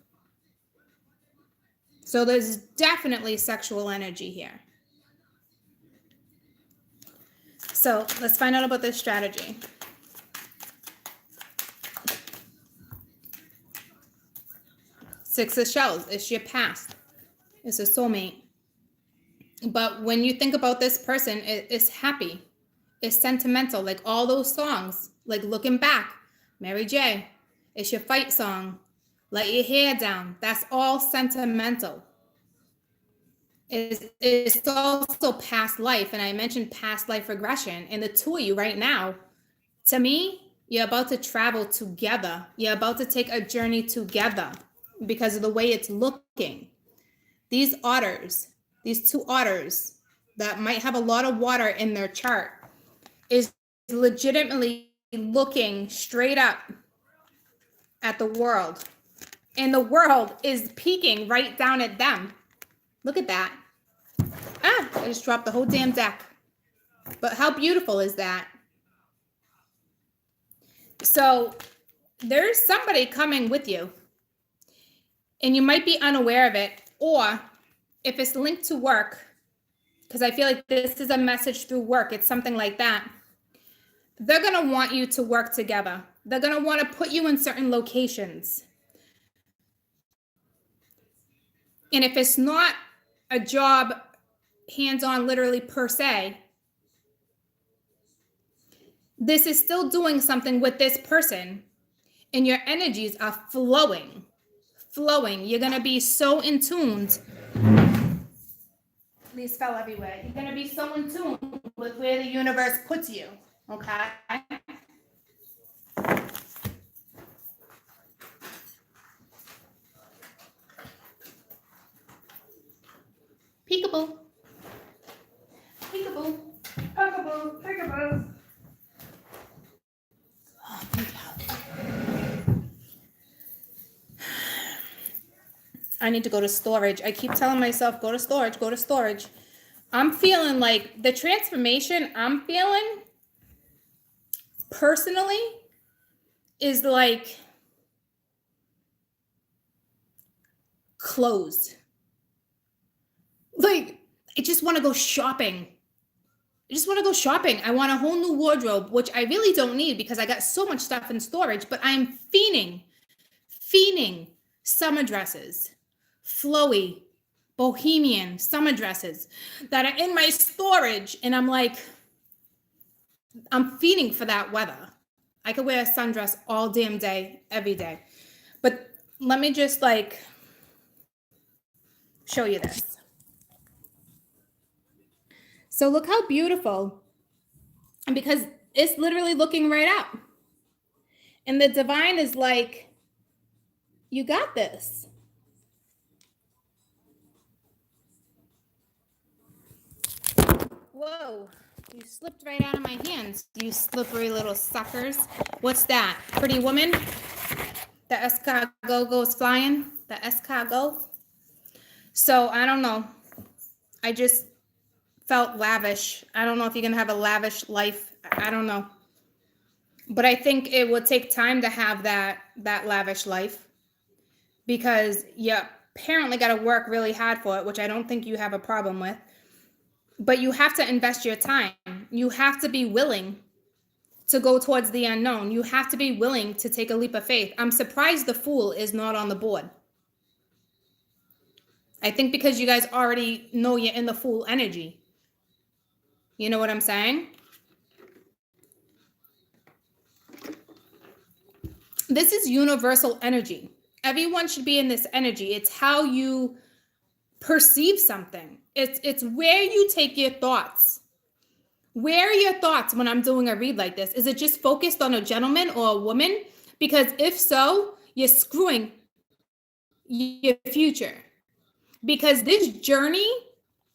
A: So there's definitely sexual energy here. So let's find out about this strategy. Six of Shells, it's your past. It's a soulmate. But when you think about this person, it's happy. It's sentimental, like all those songs, like Looking Back, Mary J. It's your fight song, Let Your Hair Down. That's all sentimental. It's also past life. And I mentioned past life regression. And the two of you right now, to me, you're about to travel together. You're about to take a journey together because of the way it's looking. These otters, these two otters that might have a lot of water in their chart, is legitimately looking straight up at the world. And the world is peeking right down at them. Look at that. Ah, I just dropped the whole damn deck. But how beautiful is that? So there's somebody coming with you. And you might be unaware of it. Or if it's linked to work, because I feel like this is a message through work, it's something like that. They're going to want you to work together. They're going to want to put you in certain locations. And if it's not a job hands-on literally per se, this is still doing something with this person and your energies are flowing. You're going to be so in tune. These fell everywhere. You're going to be so in tune with where the universe puts you. Okay? Peekaboo. Peekaboo. Peekaboo. Peekaboo. Oh, thank God. I need to go to storage. I keep telling myself, go to storage, go to storage. I'm feeling like the transformation I'm feeling personally is like clothes. Like, I just want to go shopping. I want a whole new wardrobe, which I really don't need because I got so much stuff in storage, but I'm fiending summer dresses, flowy, bohemian summer dresses that are in my storage. And I'm like, I'm fiending for that weather. I could wear a sundress all damn day, every day. But let me just like show you this. So look how beautiful, and because it's literally looking right up. And the divine is like, you got this. Whoa, you slipped right out of my hands, you slippery little suckers. What's that? Pretty Woman? The escargot goes flying? The escargot? So I don't know. I just felt lavish. I don't know if you're going to have a lavish life. I don't know. But I think it would take time to have that lavish life because you apparently got to work really hard for it, which I don't think you have a problem with. But you have to invest your time. You have to be willing to go towards the unknown. You have to be willing to take a leap of faith. I'm surprised the Fool is not on the board. I think because you guys already know you're in the Fool energy. You know what I'm saying? This is universal energy. Everyone should be in this energy. It's how you perceive something. It's where you take your thoughts. Where are your thoughts when I'm doing a read like this? Is it just focused on a gentleman or a woman? Because if so, you're screwing your future. Because this journey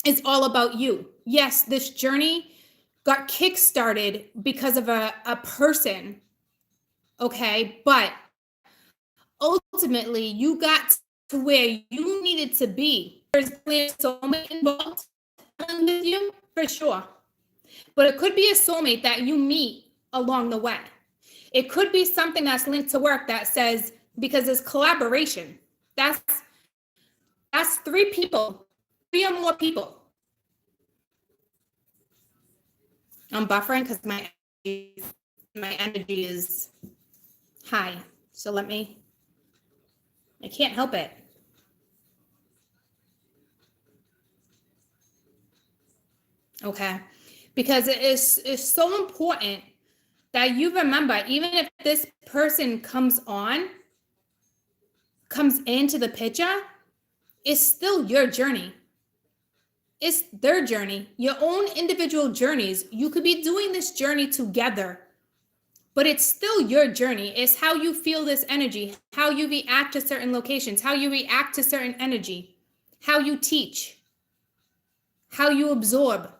A: is all about you. Yes, this journey got kickstarted because of a person, okay? But ultimately, you got to where you needed to be. There's a soulmate involved with you, for sure. But it could be a soulmate that you meet along the way. It could be something that's linked to work that says, because it's collaboration. That's 3 people, 3 or more people. I'm buffering because my energy is high. So I can't help it. Okay. Because it's so important that you remember, even if this person comes into the picture, it's still your journey. It's their journey, your own individual journeys. You could be doing this journey together, but it's still your journey. It's how you feel this energy, how you react to certain locations, how you react to certain energy, how you teach, how you absorb,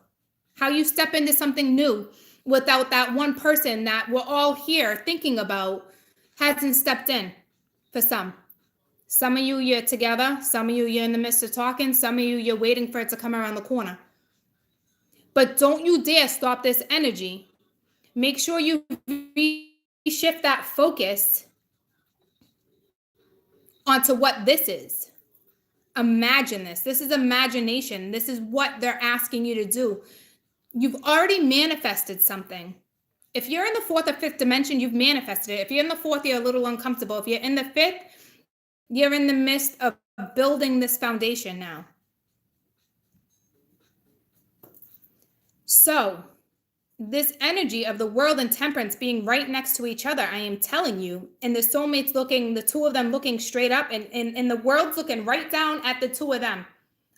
A: how you step into something new without that one person that we're all here thinking about hasn't stepped in for some. Some of you, you're together. Some of you, you're in the midst of talking. Some of you, you're waiting for it to come around the corner. But don't you dare stop this energy. Make sure you shift that focus onto what this is. Imagine this. This is imagination. This is what they're asking you to do. You've already manifested something. If you're in the fourth or fifth dimension, you've manifested it. If you're in the fourth, you're a little uncomfortable. If you're in the fifth, you're in the midst of building this foundation now. So, this energy of the world and temperance being right next to each other, I am telling you, and the soulmates looking, the two of them looking straight up, and the world's looking right down at the two of them.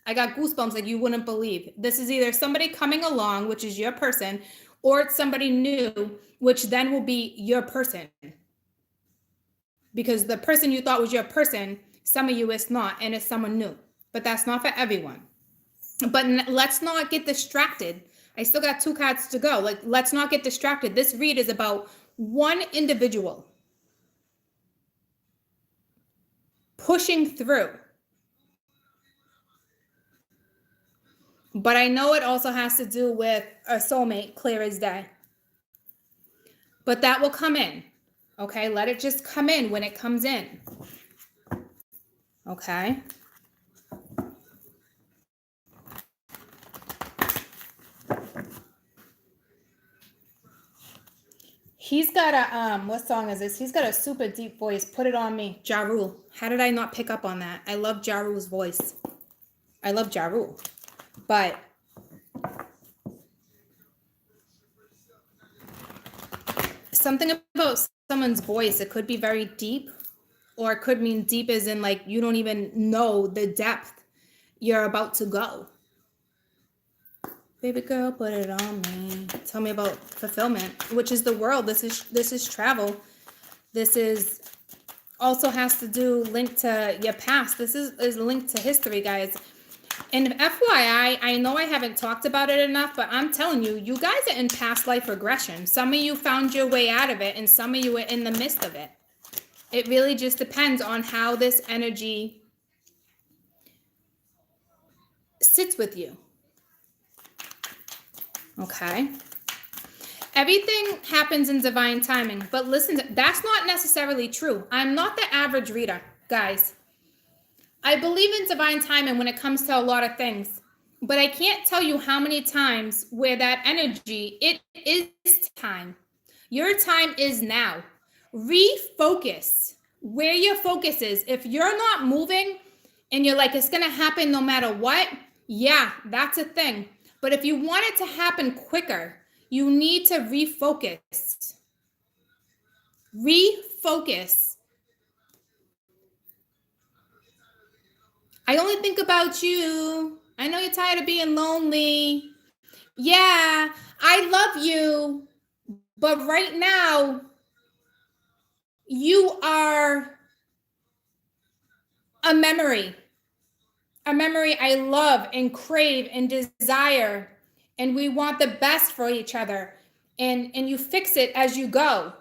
A: I got goosebumps like you wouldn't believe. This is either somebody coming along, which is your person, or it's somebody new, which then will be your person. Because the person you thought was your person, some of you it's not, and it's someone new. But that's not for everyone. But let's not get distracted. I still got 2 cards to go. Like, let's not get distracted. This read is about one individual pushing through. But I know it also has to do with a soulmate, clear as day. But that will come in. Okay, let it just come in when it comes in. Okay. He's got a, what song is this? He's got a super deep voice. Put it on me. Ja Rule. How did I not pick up on that? I love Ja Rule's voice. I love Ja Rule. But something about someone's voice, it could be very deep, or it could mean deep as in like you don't even know the depth you're about to go. Baby girl, put it on me. Tell me about fulfillment, which is the world. This is travel. This is also has to do linked to your past. This is linked to history, guys. And FYI, I know I haven't talked about it enough, but I'm telling you, you guys are in past life regression. Some of you found your way out of it, and some of you are in the midst of it. It really just depends on how this energy sits with you. Okay. Everything happens in divine timing, but listen, that's not necessarily true. I'm not the average reader, guys. I believe in divine timing when it comes to a lot of things, but I can't tell you how many times where that energy, it is time. Your time is now. Refocus where your focus is. If you're not moving and you're like, it's going to happen no matter what, yeah, that's a thing. But if you want it to happen quicker, you need to refocus. Refocus. I only think about you. I know you're tired of being lonely. Yeah, I love you. But right now, you are a memory I love and crave and desire, and we want the best for each other, and you fix it as you go.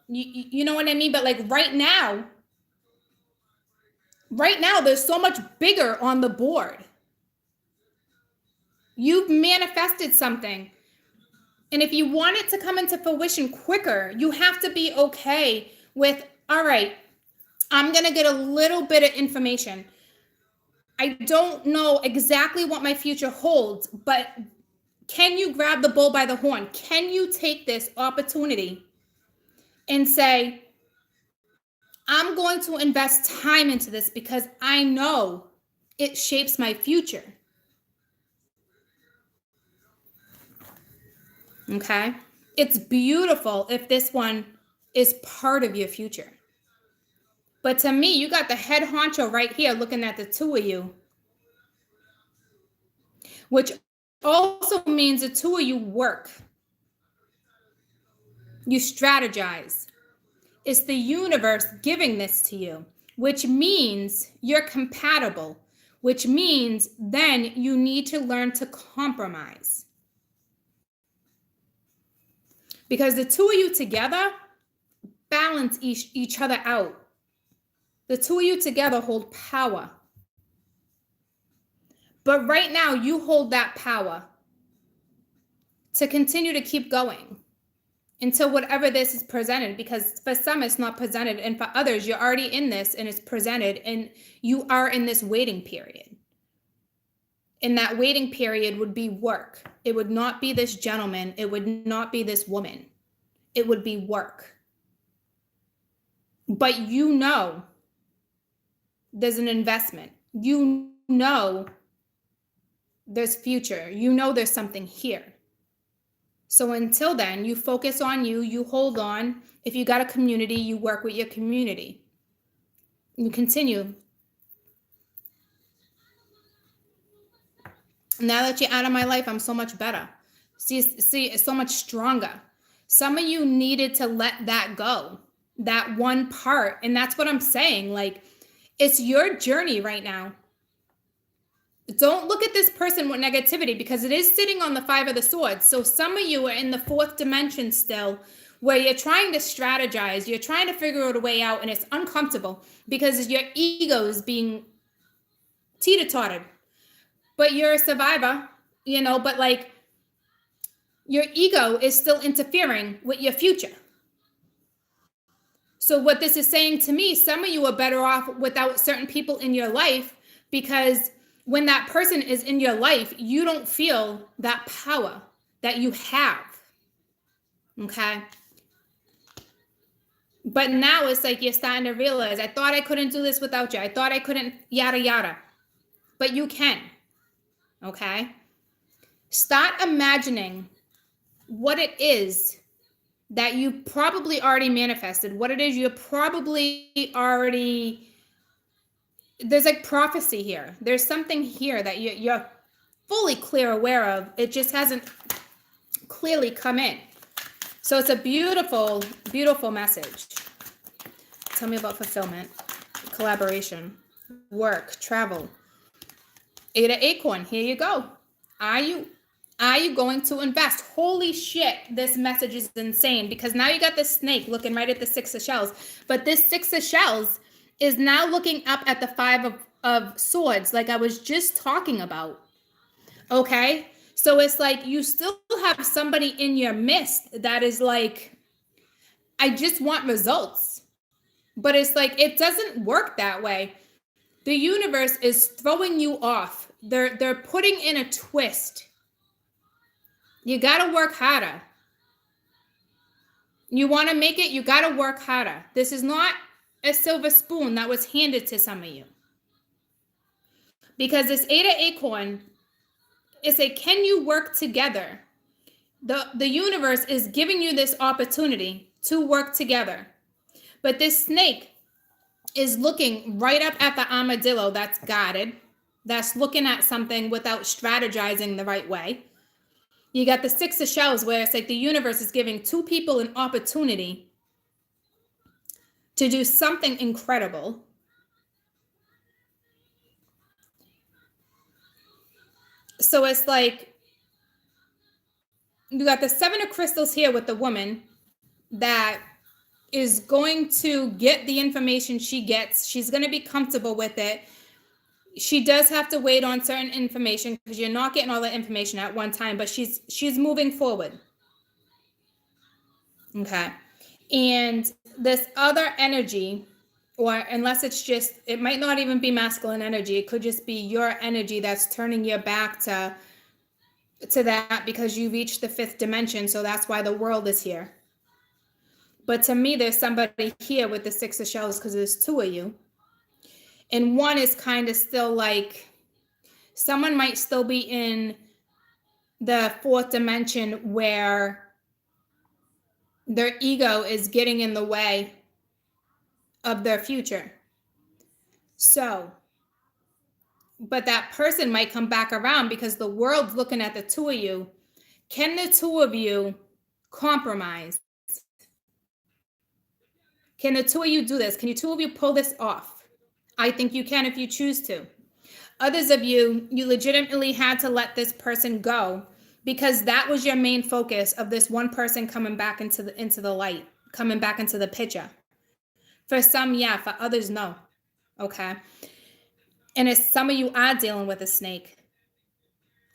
A: You know what I mean? But like right now there's so much bigger on the board. You've manifested something, and if you want it to come into fruition quicker, you have to be okay with, all right, I'm gonna get a little bit of information. I don't know exactly what my future holds, but Can you grab the bull by the horn? Can you take this opportunity and say, I'm going to invest time into this because I know it shapes my future? Okay? It's beautiful if this one is part of your future. But to me, you got the head honcho right here looking at the two of you, which also means the two of you work. You strategize. It's the universe giving this to you, which means you're compatible, which means then you need to learn to compromise. Because the two of you together balance each other out. The two of you together hold power. But right now, you hold that power to continue to keep going until whatever this is presented, because for some it's not presented, and for others you're already in this and it's presented and you are in this waiting period. And that waiting period would be work. It would not be this gentleman. It would not be this woman. It would be work. But you know there's an investment. You know there's future. You know there's something here. So until then, you focus on you, you hold on. If you got a community, you work with your community. You continue. Now that you're out of my life, I'm so much better. See, it's so much stronger. Some of you needed to let that go, that one part. And that's what I'm saying. Like, it's your journey right now. Don't look at this person with negativity, because it is sitting on the 5 of the swords. So some of you are in the 4th dimension still, where you're trying to strategize. You're trying to figure out a way out, and it's uncomfortable because your ego is being teeter-tottered. But you're a survivor, but like your ego is still interfering with your future. So what this is saying to me, some of you are better off without certain people in your life, because when that person is in your life, you don't feel that power that you have. Okay. But now it's like you're starting to realize, I thought I couldn't do this without you. I thought I couldn't, yada, yada. But you can. Okay. Start imagining what it is that you probably already manifested, what it is you're probably already, there's like prophecy here. There's something here that you're fully clear aware of. It just hasn't clearly come in. So it's a beautiful, beautiful message. Tell me about fulfillment, collaboration, work, travel. 8 of Acorn, here you go. Are you going to invest? Holy shit, this message is insane, because now you got this snake looking right at the 6 of shells. But this 6 of shells is now looking up at the 5 of swords, like I was just talking about. Okay? So it's like you still have somebody in your midst that is like, I just want results. But it's like, it doesn't work that way. The universe is throwing you off. They're putting in a twist. You got to work harder. You want to make it, you got to work harder. This is not a silver spoon that was handed to some of you. Because this 8 of Acorn is a, can you work together? The universe is giving you this opportunity to work together. But this snake is looking right up at the armadillo that's guarded, that's looking at something without strategizing the right way. You got the 6 of shells, where it's like the universe is giving 2 people an opportunity to do something incredible. So it's like you got the 7 of crystals here with the woman that is going to get the information she gets. She's going to be comfortable with it. She does have to wait on certain information, because you're not getting all the information at one time, but she's moving forward. Okay. And this other energy, or unless it's just, it might not even be masculine energy. It could just be your energy that's turning your back to to that because you reached the fifth dimension. So that's why the world is here. But to me, there's somebody here with the six of shells because there's two of you. And one is kind of still like, someone might still be in the fourth dimension where their ego is getting in the way of their future. So, but that person might come back around because the world's looking at the two of you. Can the two of you compromise? Can the two of you do this? Can you two of you pull this off? I think you can if you choose to. Others of you, you legitimately had to let this person go because that was your main focus of this one person coming back into the light, coming back into the picture. For some, yeah. For others, no. Okay. And as some of you are dealing with a snake,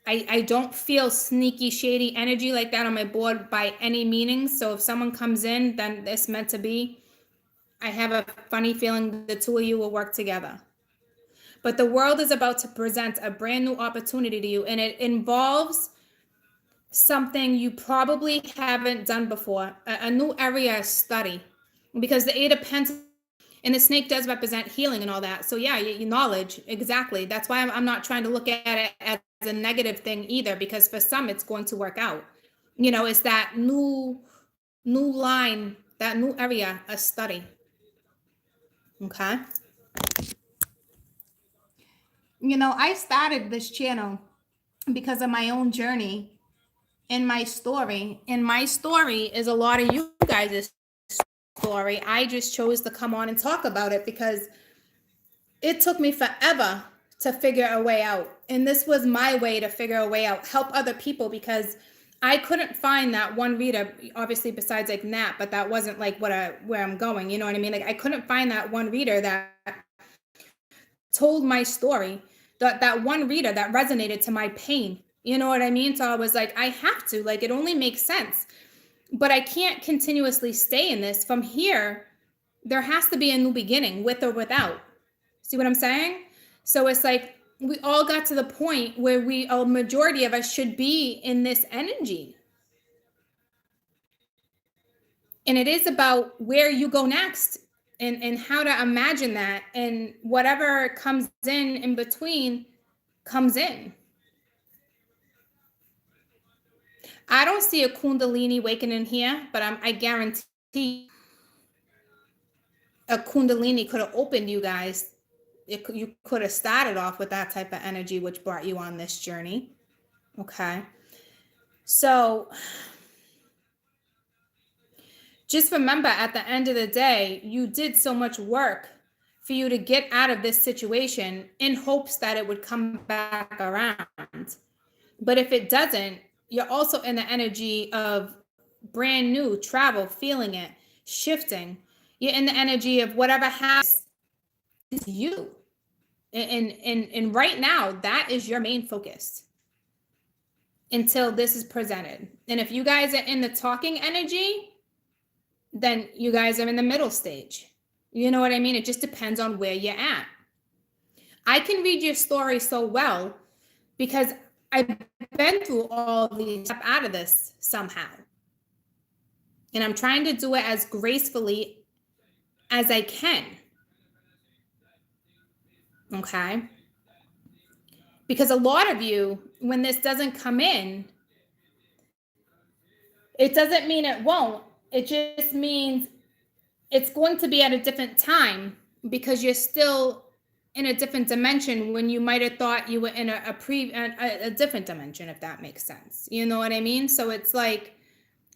A: I don't feel sneaky, shady energy like that on my board by any meaning. So if someone comes in, then it's meant to be. I have a funny feeling the two of you will work together. But the world is about to present a brand new opportunity to you, and it involves something you probably haven't done before, a new area of study, because the Eight of Pentacles and the snake does represent healing and all that. So yeah, your knowledge, exactly. That's why I'm not trying to look at it as a negative thing either, because for some it's going to work out. You know, it's that new line, that new area of study. Okay. You know, I started this channel because of my own journey and my story. And my story is a lot of you guys' story. I just chose to come on and talk about it because it took me forever to figure a way out. And this was my way to figure a way out, help other people, because I couldn't find that one reader, obviously besides like Nat, but that wasn't like where I'm going. You know what I mean? Like I couldn't find that one reader that told my story, that one reader that resonated to my pain. You know what I mean? So I was like, I have to, like, it only makes sense. But I can't continuously stay in this. From here, there has to be a new beginning, with or without. See what I'm saying? So it's like we all got to the point where a majority of us should be in this energy. And it is about where you go next and how to imagine that. And whatever comes in between comes in. I don't see a Kundalini wakening here, but I guarantee a Kundalini could have opened you guys. You could have started off with that type of energy, which brought you on this journey. Okay. So just remember, at the end of the day, you did so much work for you to get out of this situation in hopes that it would come back around. But if it doesn't, you're also in the energy of brand new travel, feeling it, shifting. You're in the energy of whatever happens is you. And right now, that is your main focus until this is presented. And if you guys are in the talking energy, then you guys are in the middle stage. You know what I mean? It just depends on where you're at. I can read your story so well because I've been through all these steps out of this somehow. And I'm trying to do it as gracefully as I can. Okay? Because a lot of you, when this doesn't come in, it doesn't mean it won't. It just means it's going to be at a different time because you're still in a different dimension when you might have thought you were in a different dimension, if that makes sense. You know what I mean? So it's like,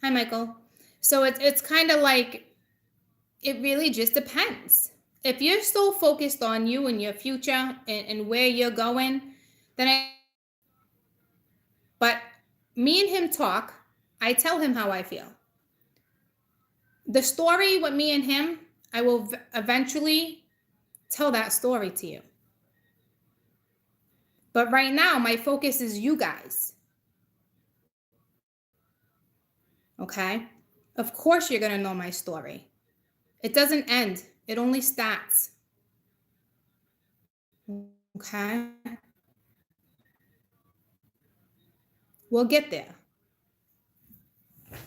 A: hi, Michael. So it's kind of like, it really just depends. If you're still focused on you and your future and where you're going, then but me and him talk, I tell him how I feel. The story with me and him, I will eventually tell that story to you. But right now, my focus is you guys. Okay? Of course you're going to know my story. It doesn't end. It only starts. Okay? We'll get there.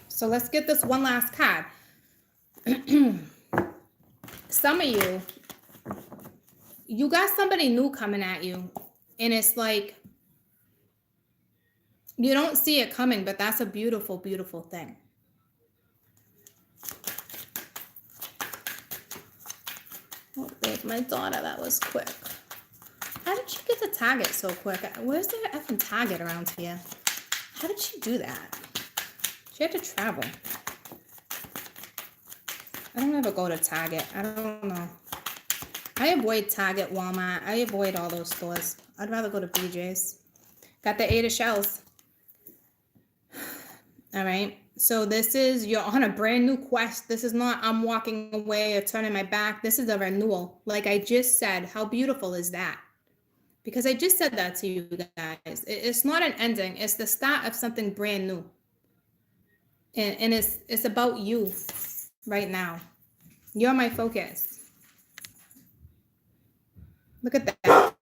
A: So let's get this one last card. Some of you got somebody new coming at you, and it's like you don't see it coming, but that's a beautiful, beautiful thing. Oh, there's my daughter. That was quick. How did she get to Target so quick? Where's there effing Target around here? How did she do that? She had to travel. I don't ever go to Target. I don't know. I avoid Target, Walmart. I avoid all those stores. I'd rather go to BJ's. Got the 8 of shells. All right. So this is, you're on a brand new quest. This is not I'm walking away or turning my back. This is a renewal. Like I just said, how beautiful is that? Because I just said that to you guys. It's not an ending. It's the start of something brand new. And it's about you right now. You're my focus. Look at that.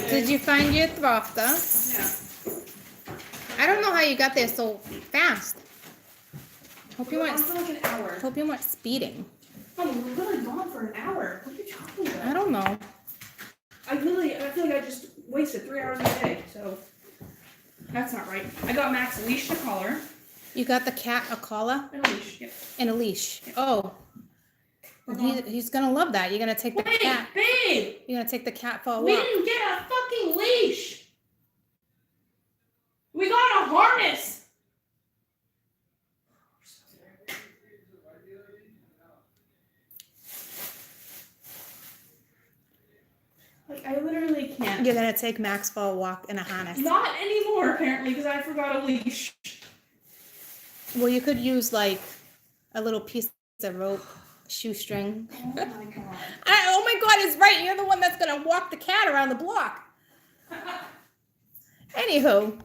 A: Did you find your throfter?
B: Yeah.
A: I don't know how you got there so fast. Hope you
B: Gone
A: weren't.
B: for like an hour.
A: Hope you weren't speeding.
B: Oh, we're really gone for an hour. What are you talking about?
A: I don't know.
B: I feel like I just wasted 3 hours of my day, so that's not right. I got Max a leash to collar.
A: You got the cat a collar
B: And a leash, yeah.
A: and a leash. Oh, he's gonna love that. You're gonna take the
B: Wait,
A: cat.
B: babe!
A: You're gonna take the cat for a
B: We
A: walk.
B: didn't get a fucking leash! We got a harness! Like, I literally can't.
A: You're gonna take Max for a walk in a harness.
B: Not anymore, apparently, because I forgot a leash.
A: Well, you could use like a little piece of rope, shoestring.
B: Oh my god.
A: Oh my God, it's right. You're the one that's gonna walk the cat around the block. Anywho,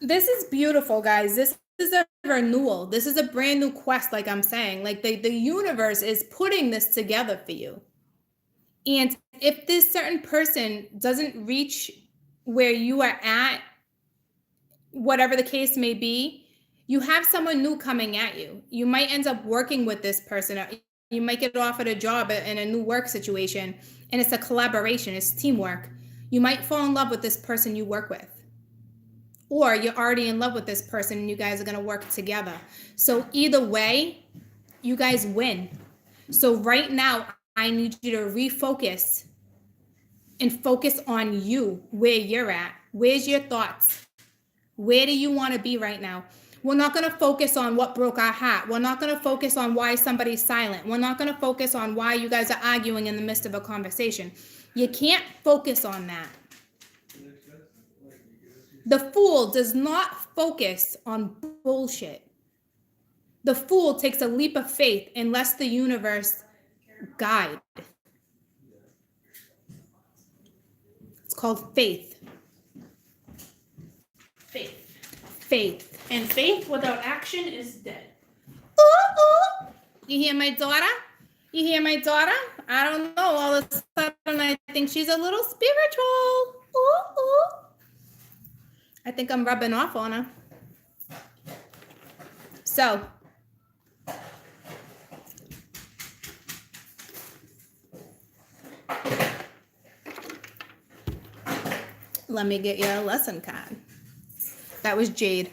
A: this is beautiful, guys. This is a renewal. This is a brand new quest, like I'm saying. Like the universe is putting this together for you. And if this certain person doesn't reach where you are at, whatever the case may be, you have someone new coming at you. You might end up working with this person. Or you might get offered a job in a new work situation, and it's a collaboration, it's teamwork. You might fall in love with this person you work with. Or you're already in love with this person and you guys are going to work together. So either way, you guys win. So right now, I need you to refocus and focus on you, where you're at. Where's your thoughts? Where do you want to be right now? We're not going to focus on what broke our heart. We're not going to focus on why somebody's silent. We're not going to focus on why you guys are arguing in the midst of a conversation. You can't focus on that. The fool does not focus on bullshit. The fool takes a leap of faith and lets the universe guide. It's called faith.
B: Faith.
A: Faith.
B: And faith without action is dead.
A: Ooh, ooh. You hear my daughter? You hear my daughter? I don't know. All of a sudden, I think she's a little spiritual. Ooh, ooh. I think I'm rubbing off on her. So, let me get you a lesson card. That was Jade.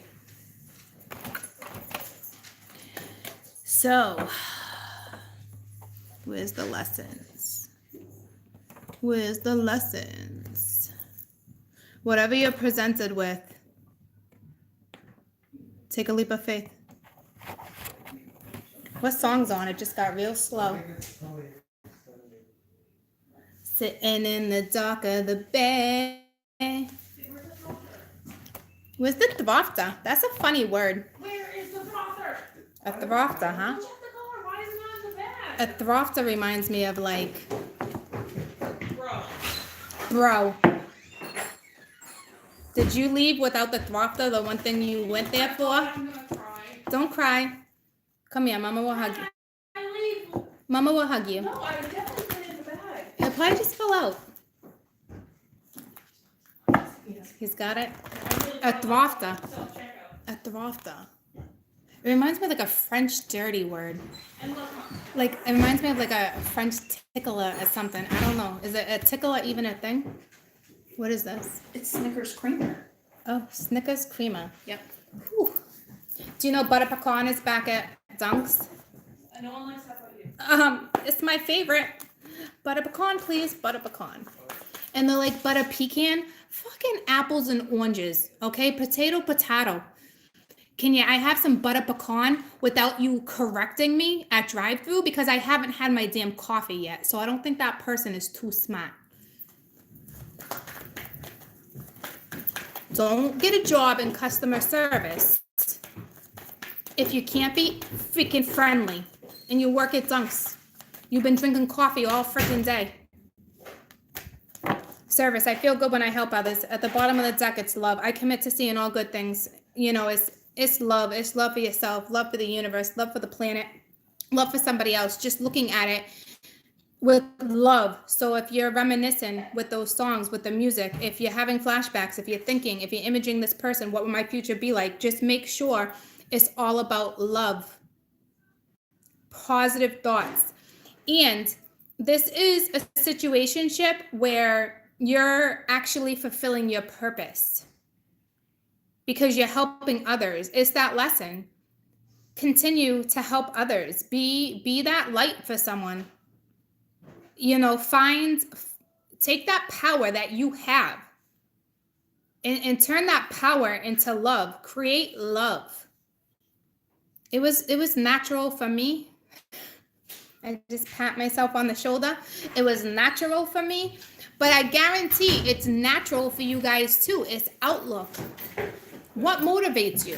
A: So, where's the lessons? Where's the lessons? Whatever you're presented with, take a leap of faith. What song's on? It just got real slow. Sitting in the dark of the bay. Where's the throfter? That's a funny word.
B: Where is the frother?
A: A throfter, huh?
B: Check the color. Why is it not in the bag?
A: A throfter reminds me of like,
B: Bro.
A: bro. Did you leave without the throfter, the one thing you went there for?
B: I'm gonna cry.
A: Don't cry. Come here, Mama will hug you.
B: I leave.
A: Mama will hug you.
B: No, I definitely put it in the bag.
A: It probably just fell out.
B: Yes.
A: He's got it.
B: I'm really
A: A
B: proud of
A: throfta.
B: myself. Self-checkout.
A: A throfta. It reminds me of like a French dirty word.
B: And look,
A: Like, it reminds me of like a French tickler or something. I don't know. Is it a tickler even a thing? What is this?
B: it's Snickers creamer.
A: Oh, Snickers creamer.
B: Yep.
A: Whew. Do you know butter pecan is back at Dunk's?
B: No one likes that about you.
A: It's my favorite. Butter pecan, please. Butter pecan. And they're like butter pecan. Fucking apples and oranges. Okay? Potato. Can I have some butter pecan without you correcting me at drive-thru? Because I haven't had my damn coffee yet. So I don't think that person is too smart. Don't get a job in customer service if you can't be freaking friendly and you work at Dunk's. You've been drinking coffee all freaking day. Service. I feel good when I help others. At the bottom of the deck, it's love. I commit to seeing all good things. You know, it's love. It's love for yourself, love for the universe, love for the planet, love for somebody else. Just looking at it with love. So if you're reminiscing with those songs, with the music, if you're having flashbacks, if you're thinking, if you're imaging this person, what would my future be like? Just make sure it's all about love, positive thoughts. And this is a situationship where you're actually fulfilling your purpose because you're helping others. It's that lesson. Continue to help others. Be that light for someone. You know, take that power that you have and turn that power into love. Create love. It was natural for me. I just pat myself on the shoulder. It was natural for me, but I guarantee it's natural for you guys too. It's outlook. What motivates you?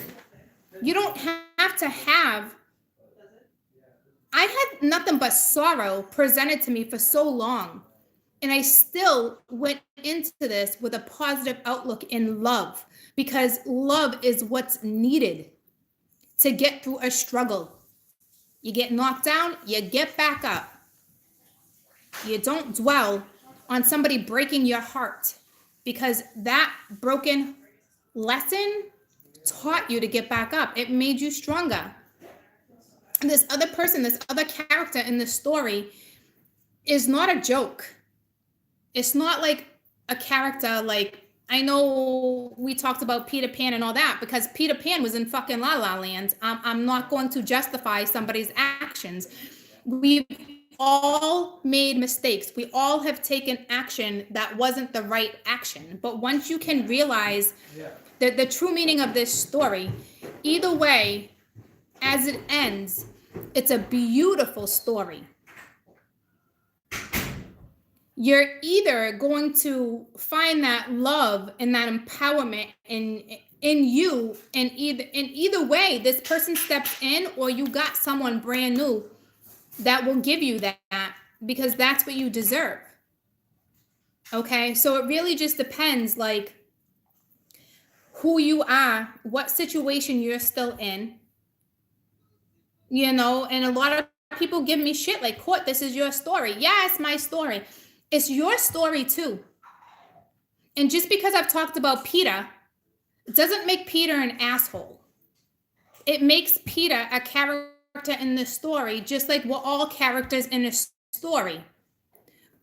A: You don't have to have. I had nothing but sorrow presented to me for so long, and I still went into this with a positive outlook in love, because love is what's needed to get through a struggle. You get knocked down, you get back up. You don't dwell on somebody breaking your heart, because that broken lesson taught you to get back up. It made you stronger. And this other person, this other character in the story is not a joke. It's not like a character like, I know we talked about Peter Pan and all that, because Peter Pan was in fucking La La Land. I'm not going to justify somebody's actions. We've all made mistakes. We all have taken action that wasn't the right action. But once you can realize the true meaning of this story, either way, as it ends, it's a beautiful story. You're either going to find that love and that empowerment in you, and either way, this person steps in, or you got someone brand new that will give you that, because that's what you deserve. Okay, so it really just depends, like, who you are, what situation you're still in. You know, and a lot of people give me shit like, Court, this is your story. Yeah, it's my story. It's your story too. And just because I've talked about Peter, it doesn't make Peter an asshole. It makes Peter a character in the story, just like we're all characters in a story.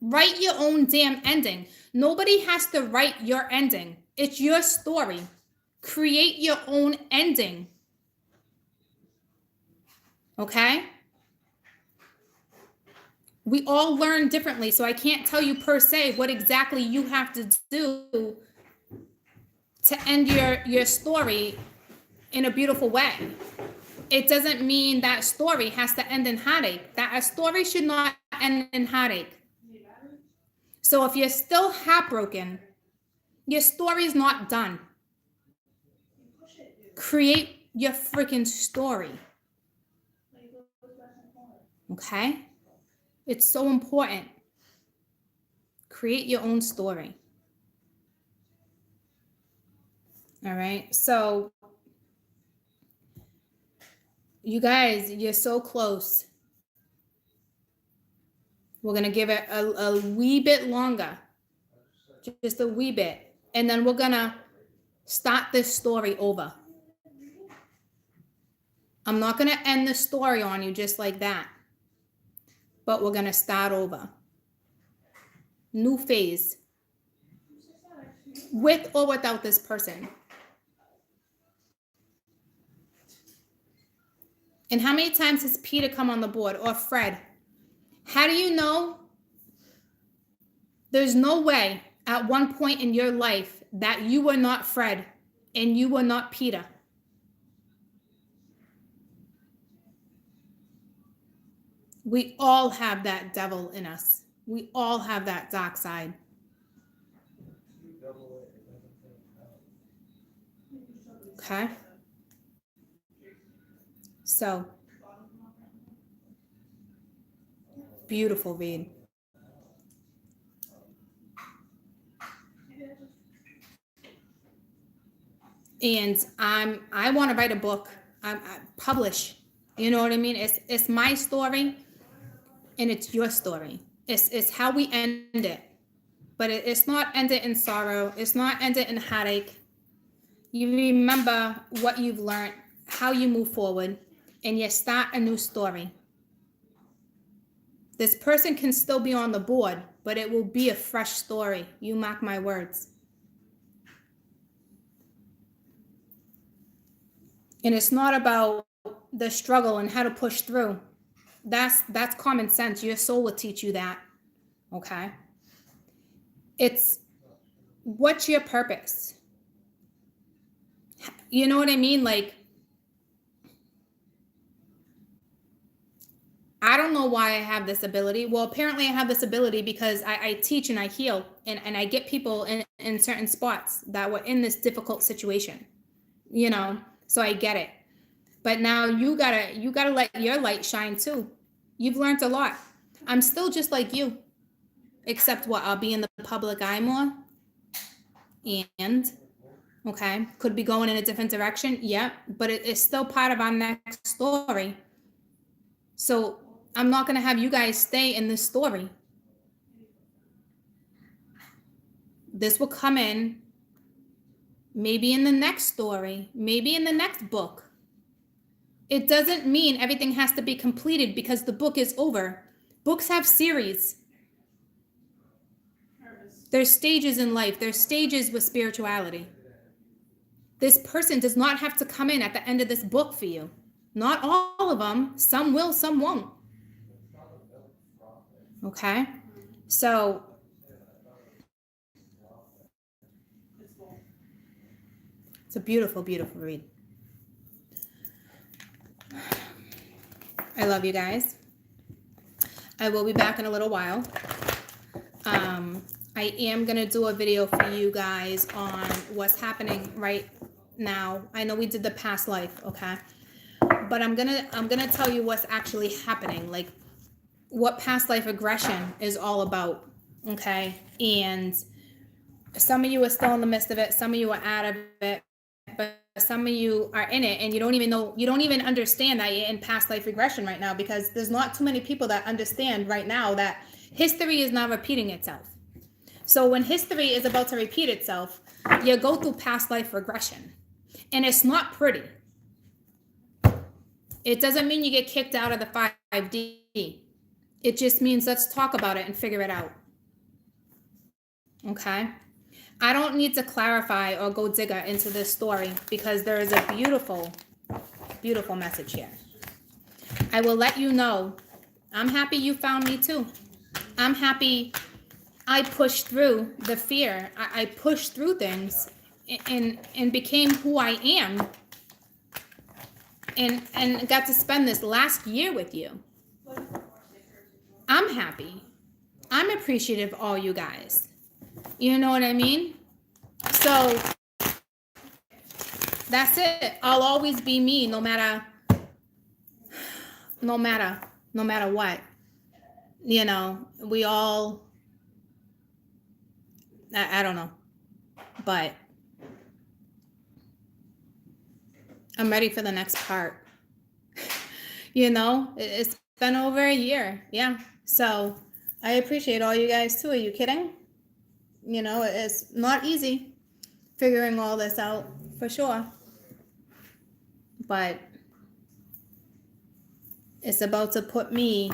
A: Write your own damn ending. Nobody has to write your ending. It's your story. Create your own ending. Okay? We all learn differently, so I can't tell you per se what exactly you have to do to end your story in a beautiful way. It doesn't mean that story has to end in heartache. That a story should not end in heartache. So if you're still heartbroken, your story's not done. Create your freaking story. Okay? It's so important. Create your own story. All right? So, you guys, you're so close. We're going to give it a wee bit longer, just a wee bit. And then we're going to start this story over. I'm not going to end the story on you just like that, but we're going to start over. New phase. With or without this person. And how many times has Peter come on the board, or Fred? How do you know? There's no way at one point in your life that you were not Fred and you were not Peter. We all have that devil in us. We all have that dark side. Okay? So, beautiful read. And I want to write a book. I publish. You know what I mean? It's my story, and it's your story. It's how we end it, but it's not ended in sorrow. It's not ended in heartache. You remember what you've learned, how you move forward, and you start a new story. This person can still be on the board, but it will be a fresh story. You mark my words. And it's not about the struggle and how to push through. That's common sense. Your soul will teach you that. Okay? It's what's your purpose? You know what I mean? Like, I don't know why I have this ability. Well, apparently I have this ability because I teach and I heal and I get people in certain spots that were in this difficult situation, you know, so I get it. But now you gotta let your light shine too. You've learned a lot. I'm still just like you, except what? I'll be in the public eye more. And, okay, could be going in a different direction. Yeah, but it's still part of our next story. So I'm not going to have you guys stay in this story. This will come in maybe in the next story, maybe in the next book. It doesn't mean everything has to be completed because the book is over. Books have series. There's stages in life. There's stages with spirituality. This person does not have to come in at the end of this book for you. Not all of them. Some will, some won't. Okay? So, it's a beautiful, beautiful read. I love you guys. I will be back in a little while. I am going to do a video for you guys on what's happening right now. I know we did the past life, okay? But I'm going to tell you what's actually happening, like what past life regression is all about, okay? And some of you are still in the midst of it, some of you are out of it, but some of you are in it and you don't even know, you don't even understand that you're in past life regression right now, because there's not too many people that understand right now that history is not repeating itself. So when history is about to repeat itself, you go through past life regression, and it's not pretty. It doesn't mean you get kicked out of the 5D. It just means let's talk about it and figure it out. Okay? I don't need to clarify or go digger into this story because there is a beautiful, beautiful message here. I will let you know. I'm happy you found me too. I'm happy I pushed through the fear. I pushed through things and became who I am and got to spend this last year with you. I'm happy. I'm appreciative of all you guys. You know what I mean? So that's it. I'll always be me no matter what. You know, we all, I don't know, but I'm ready for the next part. You know, it's been over a year. Yeah. So I appreciate all you guys too. Are you kidding? You know, it's not easy figuring all this out for sure. But it's about to put me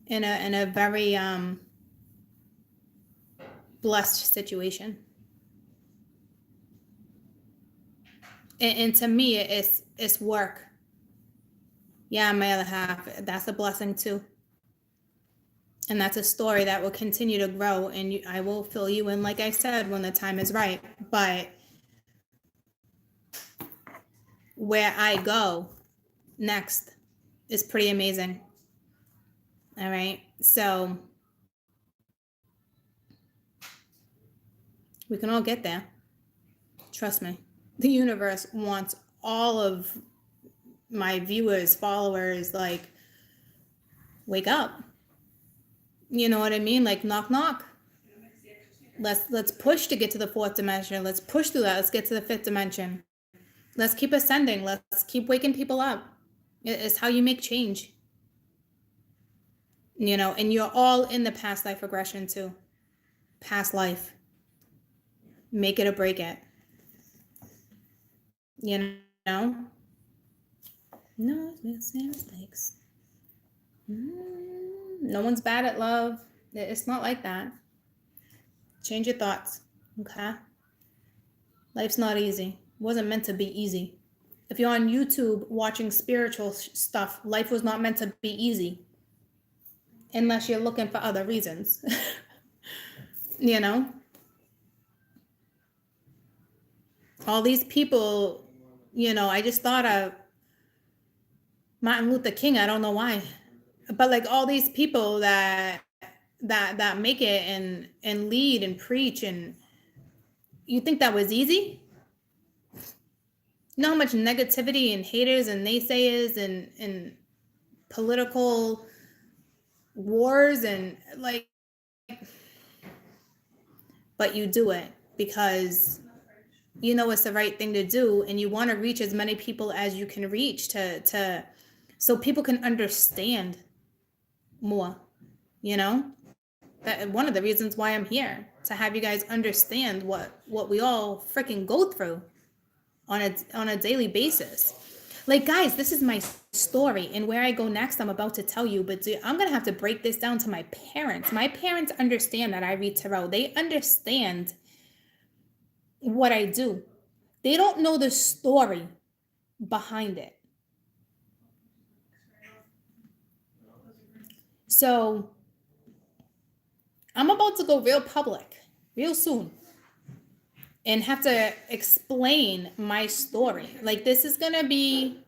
A: in a very blessed situation. And to me it's work. Yeah, my other half, that's a blessing too. And that's a story that will continue to grow, and I will fill you in, like I said, when the time is right. But where I go next is pretty amazing. All right. So we can all get there. Trust me. The universe wants all of my viewers, followers, like, wake up. You know what I mean? Like, knock, knock. Let's push to get to the fourth dimension. Let's push through that. Let's get to the fifth dimension. Let's keep ascending. Let's keep waking people up. It's how you make change. You know, and you're all in the past life regression too. Past life. Make it or break it. You know? No, it's mistakes. No one's bad at love. It's not like that. Change your thoughts, okay? Life's not easy. It wasn't meant to be easy. If you're on YouTube watching spiritual stuff, life was not meant to be easy. Unless you're looking for other reasons. You know? All these people, you know, I just thought of Martin Luther King. I don't know why. But like all these people that make it and lead and preach, and you think that was easy? You know how much negativity and haters and naysayers and political wars and like, but you do it because you know it's the right thing to do, and you want to reach as many people as you can reach to so people can understand more, you know? That one of the reasons why I'm here, to have you guys understand what we all freaking go through on a daily basis. Like, guys, this is my story, and where I go next, I'm about to tell you, but I'm going to have to break this down to my parents. My parents understand that I read tarot. They understand what I do. They don't know the story behind it. So I'm about to go real public real soon and have to explain my story. Like, this is going to be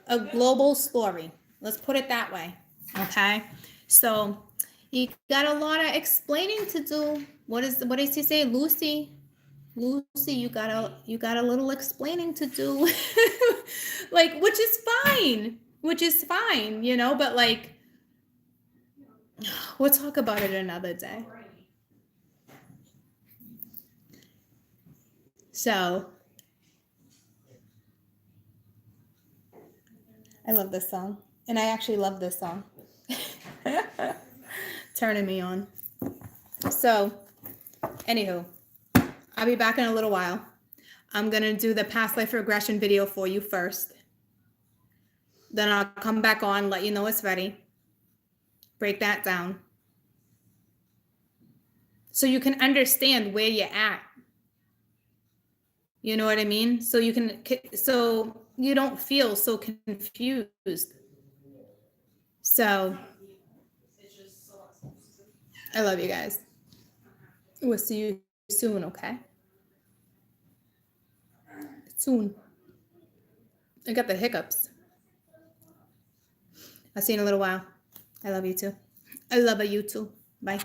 A: a global story. Let's put it that way. Okay. So you got a lot of explaining to do. What does he say? Lucy, you got a little explaining to do. Like, which is fine, you know, but like, we'll talk about it another day. So, I love this song. And I actually love this song. Turning me on. So, anywho, I'll be back in a little while. I'm going to do the past life regression video for you first. Then I'll come back on, let you know it's ready. Break that down. So you can understand where you're at. You know what I mean? So you don't feel so confused. So I love you guys. We'll see you soon, okay? Soon. I got the hiccups. I'll see you in a little while. I love you too. I love you too. Bye.